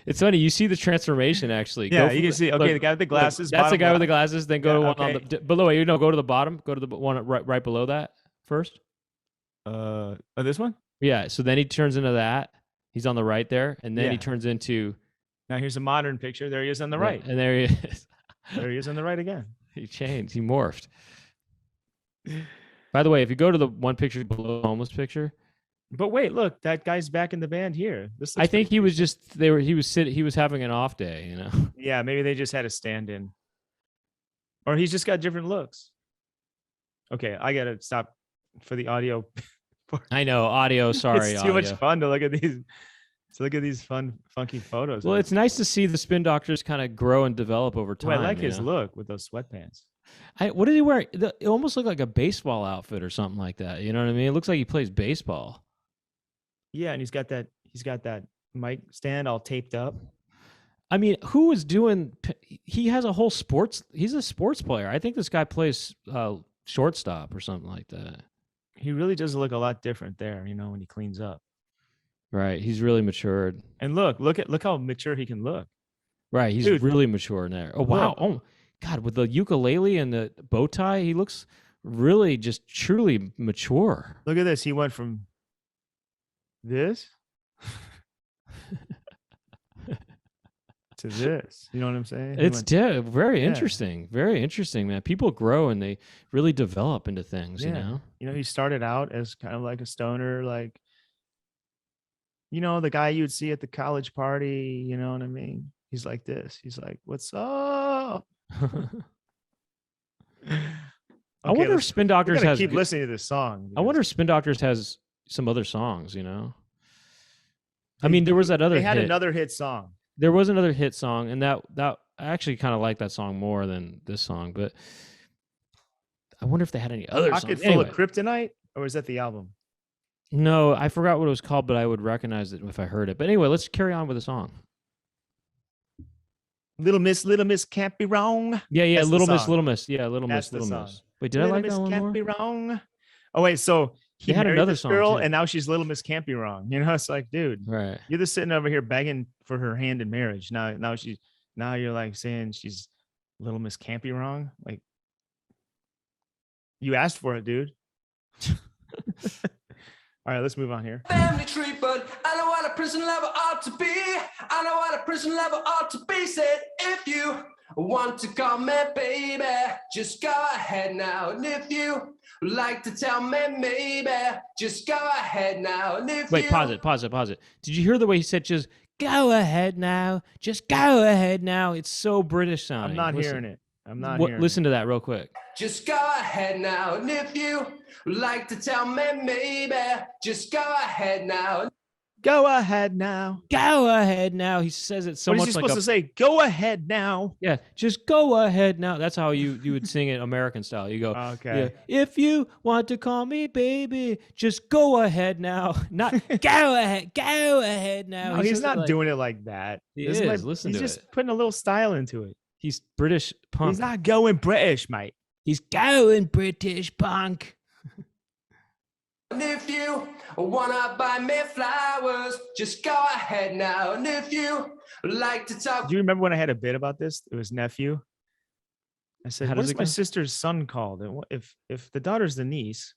It's funny. You see the transformation actually. Yeah, Go you from can see. Okay, the guy with the glasses. That's the bottom guy with the left. glasses. Then go Yeah, to one on okay. the below. Go to the bottom. Go to the one right below that first. This one. Yeah. So then he turns into that. He's on the right there, and then he Yeah. turns into. Now here's a modern picture. There he is on the right. And there he is. There he is on the right again. He changed. He morphed. By the way, if you go to the one picture below the homeless picture, But wait, look, that guy's back in the band here. This I looks think pretty- he was just he was having an off day, you know. Yeah, maybe they just had a stand-in, or he's just got different looks. Okay, I gotta stop for the audio. I know audio. Sorry, It's too much audio. fun to look at these. To look at these fun, funky photos. Well, it's nice to see the spin doctors kind of grow and develop over time. I like you his know? look with those sweatpants. What did he wear? It almost looked like a baseball outfit or something like that. You know what I mean? It looks like he plays baseball. Yeah, and he's got that mic stand all taped up. I mean, who is doing? He has a whole sports. He's a sports player. I think this guy plays shortstop or something like that. He really does look a lot different there, when he cleans up. Right. He's really matured. And look how mature he can look. Right. He's Dude. really mature in there. Oh wow. Look. Oh God, with the ukulele and the bow tie, he looks really just truly mature. Look at this. He went from this to this. You know what I'm saying? He It's went- very Yeah. interesting. Very interesting, man. People grow and they really develop into things, you know? He started out as kind of like a stoner, like, the guy you'd see at the college party, you know what I mean? He's like this. He's like, "What's up?" I wonder if Spin we're Doctors gonna has keep good- listening to this song. I wonder if Spin Doctors has some other songs, you know? I mean, there was that other they had hit. another hit song. There was another hit song, and that I actually kind of like that song more than this song, but I wonder if they had any other Pocket songs. Full Anyway, of Kryptonite, or is that the album? no, I forgot what it was called, but I would recognize it if I heard it. But anyway, let's carry on with the song. Little Miss Can't Be Wrong. Yeah, That's the Little Miss, song. Little Miss. Yeah, Little That's Miss, the Little song. Miss. Wait, did Little I like Miss that one Can't more? Be Wrong. Oh wait, so he They had married another this song, girl, too. and now she's Little Miss Can't Be Wrong. It's like, dude, Right. you're just sitting over here begging for her hand in marriage. Now you're like saying she's Little Miss Can't Be Wrong. Like, you asked for it, dude. All right, let's move on here. Family tree, but I know what a prison level ought to be. I know what a prison level ought to be. Said, if you want to call me baby, just go ahead now. And if you like to tell me maybe, just go ahead now. And if Wait, you... pause it. Did you hear the way he said just go ahead now? Just go ahead now. It's so British sounding. I'm not hearing it. I'm not hearing Listen to that real quick. Just go ahead now. And if you like to tell me maybe, just go ahead now. Go ahead now. Go ahead now. He says it so What is much he like supposed to say? Go ahead now. Yeah, just go ahead now. That's how you would sing it American style. You go, Okay. Yeah, if you want to call me baby, just go ahead now. Not go ahead now. No, he's says it not like- doing it like that. He This is. Listen he's to just it. putting a little style into it. He's British punk. He's not going British, mate. He's going British punk. And if you wanna buy me flowers, just go ahead now. And if you like to talk... Do you remember when I had a bit about this? It was nephew. I said, How what does is it my go? sister's son called? And if the daughter's the niece,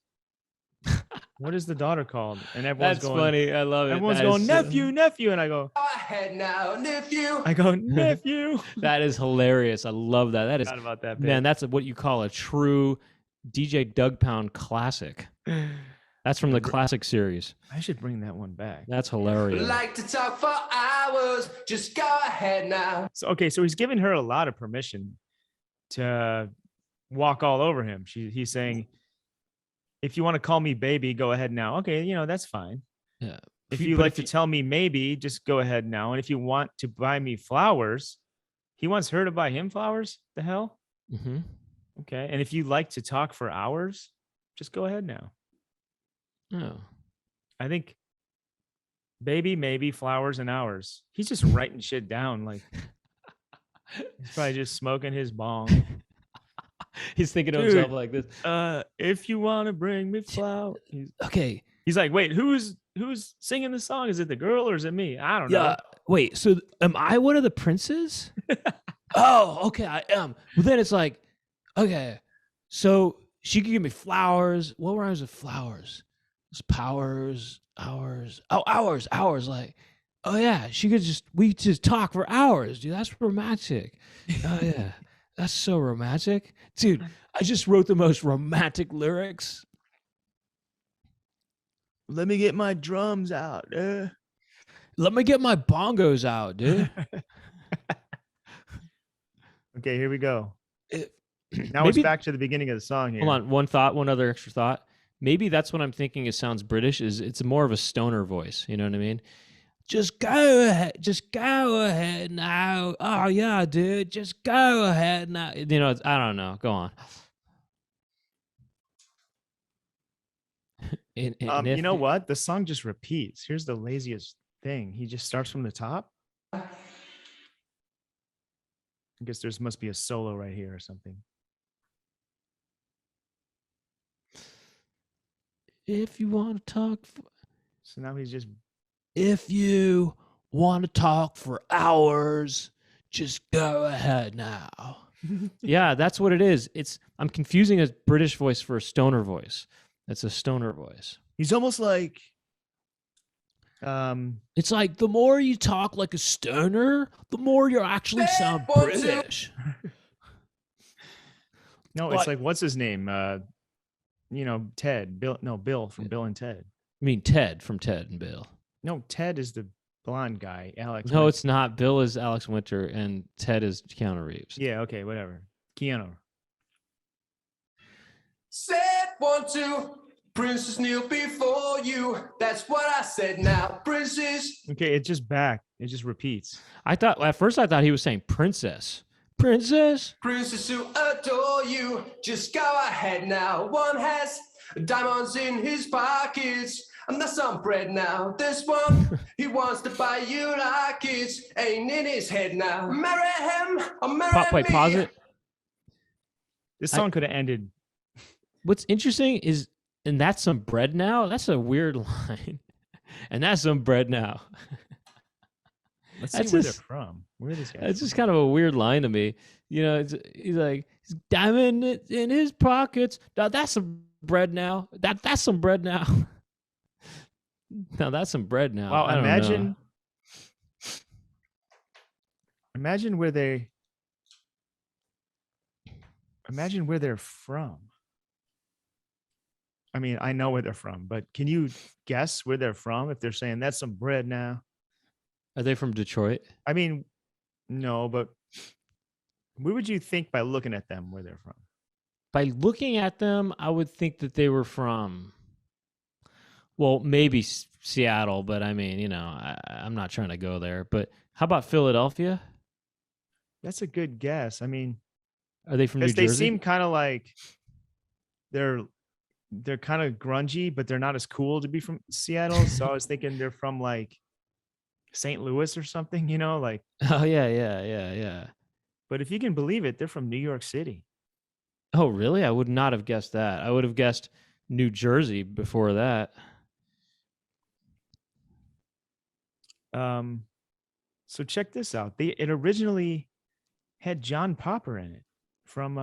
what is the daughter called? And everyone's That's going, funny. I love it. everyone's That going, is nephew. And I go, Go ahead now. And if you... I go, nephew. That is hilarious. I love that. That is, Forgot about that bit. man, that's what you call a true DJ Doug Pound classic. That's from the classic series. I should bring that one back. That's hilarious. like to talk for hours, just go ahead now. So, okay, so he's giving her a lot of permission to walk all over him. He's saying, if you want to call me baby, go ahead now. Okay, that's fine. Yeah. If you like to tell me maybe, just go ahead now. And if you want to buy me flowers, he wants her to buy him flowers? The hell? Mm-hmm. Okay. And if you like to talk for hours, just go ahead now. Oh. I think baby, maybe, flowers, and hours. He's just writing shit down. Like, he's probably just smoking his bong. He's thinking to Dude, himself like this. If you want to bring me flowers. Okay. He's like, wait, who's singing the song? Is it the girl or is it me? I don't know. Yeah. Wait. So am I one of the princes? Oh, okay. I am. Well, then it's like, okay. So she could give me flowers. What rhymes with flowers? It's powers, hours. Oh, hours. Like, oh yeah. We just talk for hours, dude. That's romantic. Oh yeah. That's so romantic. Dude, I just wrote the most romantic lyrics. Let me get my drums out. Let me get my bongos out, dude. Okay, here we go. Now Maybe- it's back to the beginning of the song here. Hold on, one other extra thought. Maybe that's what I'm thinking. It sounds British. It's more of a stoner voice. You know what I mean? Just go ahead now. Oh yeah, dude, just go ahead now. I don't know. Go on. And You know what? The song just repeats. Here's the laziest thing. He just starts from the top. I guess there must be a solo right here or something. If you want to talk, So now he's just if you want to talk for hours, just go ahead now. Yeah, that's what it is. I'm confusing a British voice for a stoner voice. That's a stoner voice. he's almost like It's like the more you talk like a stoner, the more you actually sound British. no, it's like what's his name? Ted. Bill from Bill and Ted. I mean Ted from Ted and Bill. No, Ted is the blonde guy. Alex. No, Winter. it's not. Bill is Alex Winter and Ted is Keanu Reeves. Yeah, okay, whatever. Keanu. Said 1, 2, princess kneel before you. That's what I said now, princess. Okay, it's just back. It just repeats. At first I thought he was saying princess. Princess? Princess who adore you. Just go ahead now. One has diamonds in his pockets. And that's some bread now. This one, he wants to buy you like it's ain't in his head now. Marry him or marry me. Pause it. This song could have ended. What's interesting is, and that's some bread now? That's a weird line. And that's some bread now. Let's see That's where just- they're from. Where are these guys It's from? just kind of a weird line to me. He's like, he's diamond in his pockets. Now that's some bread now. That's some bread now. Now that's some bread now. Wow, I don't know. Imagine where they're from. I mean, I know where they're from, but can you guess where they're from if they're saying that's some bread now? Are they from Detroit? I mean, no, but where would you think by looking at them where they're from? By looking at them, I would think that they were from, well, maybe Seattle, but I mean, you know, I'm not trying to go there. But how about Philadelphia? That's a good guess. I mean, are they from New Jersey? They seem kind of like they're kind of grungy, but they're not as cool to be from Seattle. So I was thinking they're from like St. Louis or something, you know, like. Oh, yeah. But if you can believe it, they're from New York City. Oh, really? I would not have guessed that. I would have guessed New Jersey before that. So check this out. It originally had John Popper in it from,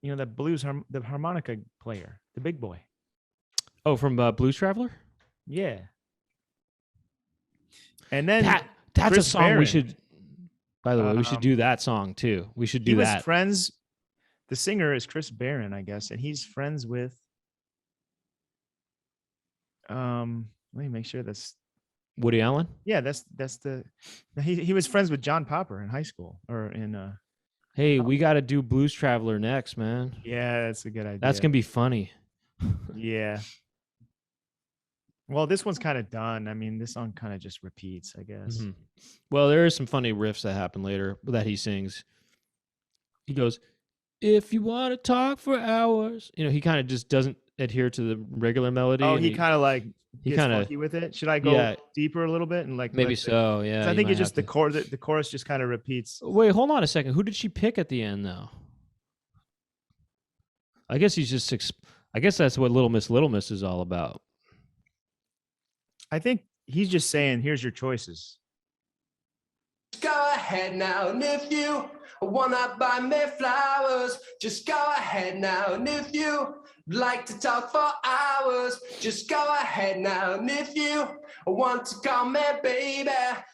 that blues, the harmonica player, the big boy. Oh, from Blues Traveler? Yeah. And then that's Chris a song Barron. We should, by the way, we should do that song too. We should do that. He was friends. The singer is Chris Barron, I guess, and he's friends with. Let me make sure that's Woody Allen. Yeah, that's the. He was friends with John Popper in high school or in. Hey, we got to do Blues Traveler next, man. Yeah, that's a good idea. That's gonna be funny. Yeah. Well, this one's kind of done. I mean, this song kind of just repeats, I guess. Mm-hmm. Well, there are some funny riffs that happen later that he sings. He goes, "If you want to talk for hours," you know, he kind of just doesn't adhere to the regular melody. Oh, he kind of like he kind of funky with it. Should I go deeper a little bit and like maybe so? Yeah, I think it's just the chorus just kind of repeats. Wait, hold on a second. Who did she pick at the end though? I guess he's just. I guess that's what Little Miss is all about. I think he's just saying, "Here's your choices." Go ahead now, and if you wanna buy me flowers, just go ahead now, and if you like to talk for hours, just go ahead now, and if you want to call me baby,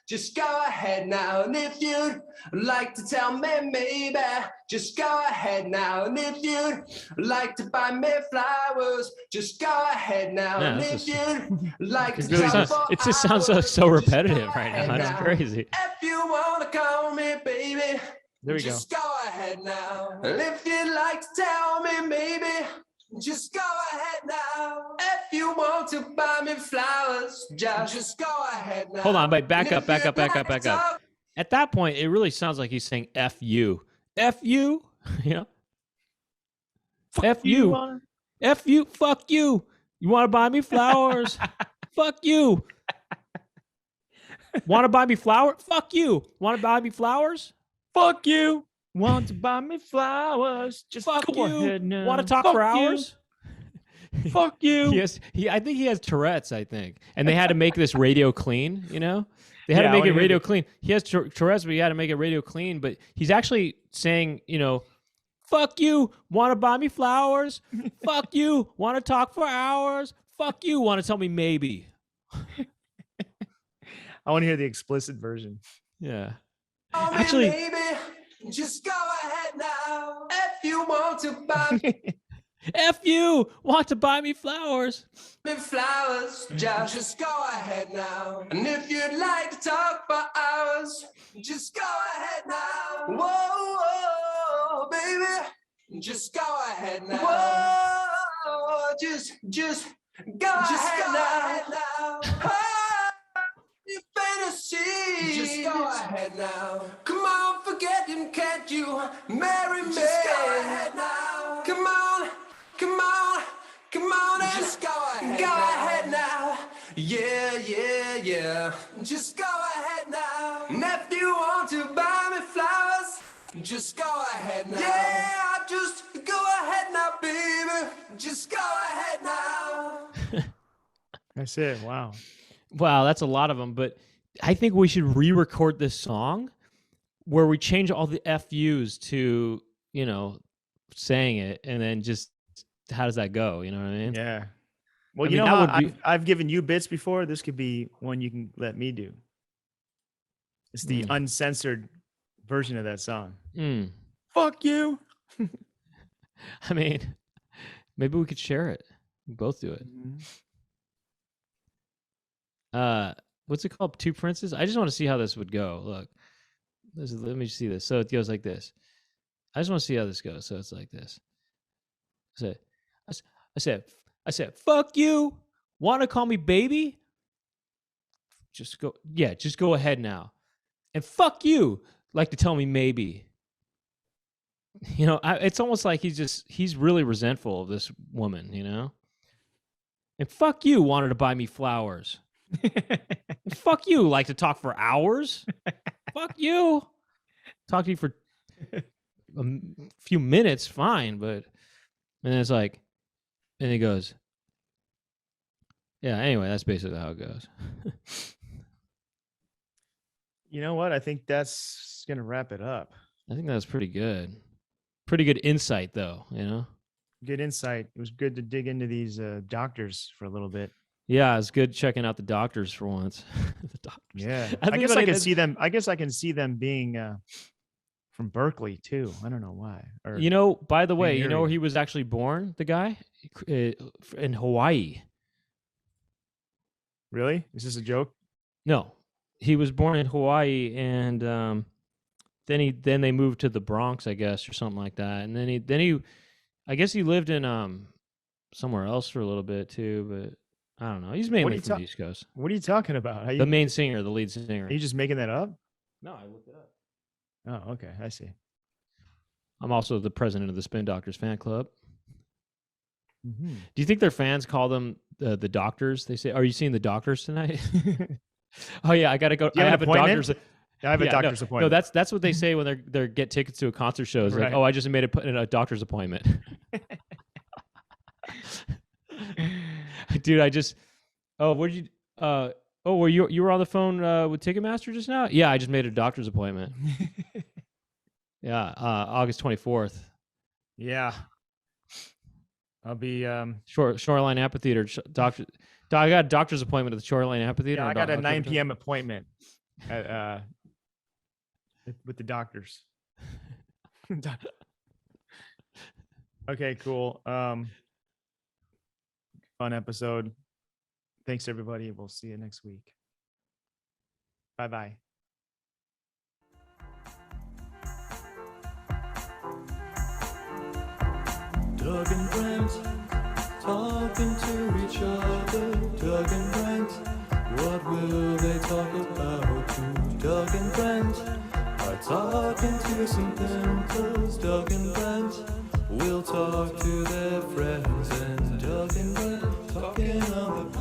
just go ahead now, and if you'd like to tell me maybe, just go ahead now, and if you'd like to buy me flowers, just go ahead now, and if you'd like to talk for hours, it just sounds so repetitive right now. It's crazy. If you want to call me baby, there we just go ahead now. And if you'd like to tell me maybe, just go ahead now. If you want to buy me flowers, just go ahead now. Hold on, but back up. At that point, it really sounds like he's saying F you. F you. Yeah. F you. F you. Fuck you. You want to buy me flowers? Fuck you. Want to buy me flowers? Fuck you. Want to buy me flowers? Fuck you. Want to buy me flowers? Just fuck go you. Ahead now. Want to talk fuck for you. hours? Fuck you. I think he has Tourette's, I think. And they had to make this radio clean, you know? They had to make it radio clean. He has Tourette's, but he had to make it radio clean. But he's actually saying, you know, fuck you. Want to buy me flowers? Fuck you. Want to talk for hours? Fuck you. Want to tell me maybe? I want to hear the explicit version. Yeah. Actually, baby, just go ahead now. If you want to buy me. F you. Want to buy me flowers? Flowers, just go ahead now. And if you'd like to talk for hours, just go ahead now. Whoa, whoa, baby, just go ahead now. Whoa, just go ahead now. Oh, your fantasy, just go ahead now. Come on, forget him, can't you? Marry me. Just go ahead now. Come on. And just go ahead now. Yeah. Just go ahead now. And if you want to buy me flowers, just go ahead now. Yeah, just go ahead now, baby. Just go ahead now. That's it. Wow. Wow, that's a lot of them. But I think we should re-record this song where we change all the FUs to, you know, saying it and then just how does that go? You know what I mean? Yeah. Well, I you mean, know that how would be- I've given you bits before. This could be one you can let me do. It's the uncensored version of that song. Fuck you. I mean, maybe we could share it. We both do it. What's it called? Two Princes? I just want to see how this would go. Look. Let me see this. So it goes like this. I just want to see how this goes. So it's like this. I said, fuck you. Want to call me baby? Just go ahead now. And fuck you. Like to tell me maybe. You know, it's almost like he's really resentful of this woman, you know? And fuck you, wanted to buy me flowers. Fuck you, like to talk for hours. Fuck you. Talk to you for a few minutes, fine, but and then it's like, and he goes, yeah, anyway, that's basically how it goes. You know what? I think that's going to wrap it up. I think that was pretty good. Pretty good insight, though, you know? Good insight. It was good to dig into these doctors for a little bit. Yeah, it's good checking out the doctors for once. The doctors. Yeah. I guess I can see them. I guess I can see them being from Berkeley, too. I don't know why. Or, you know, by the way, you know where he was actually born, the guy? In Hawaii. Really? Is this a joke? No. He was born in Hawaii, and then they moved to the Bronx, I guess, or something like that. And then he I guess he lived in somewhere else for a little bit too, but I don't know. He's mainly from the East Coast. What are you talking about? The main singer, the lead singer. Are you just making that up? No, I looked it up. Oh, okay. I see. I'm also the president of the Spin Doctors fan club. Mm-hmm. Do you think their fans call them the doctors? They say, "Are you seeing the doctors tonight?" Oh yeah, I gotta go. I have a doctor's. I have a doctor's appointment. No, that's what they say when they get tickets to a concert show. It's right. Like, oh, I just made a doctor's appointment. Dude, where'd you? Were you were on the phone with Ticketmaster just now? Yeah, I just made a doctor's appointment. Yeah, August 24th. Yeah. I'll be Shoreline Amphitheater. I got a doctor's appointment at the Shoreline Amphitheater. Yeah, I got a 9 p.m. appointment at with the doctors. Okay, cool. Fun episode. Thanks everybody. We'll see you next week. Bye-bye. Doug and Brent talking to each other. Doug and Brent, what will they talk about? Doug and Brent are talking to some pimples. Doug and Brent will talk to their friends, and Doug and Brent talking on the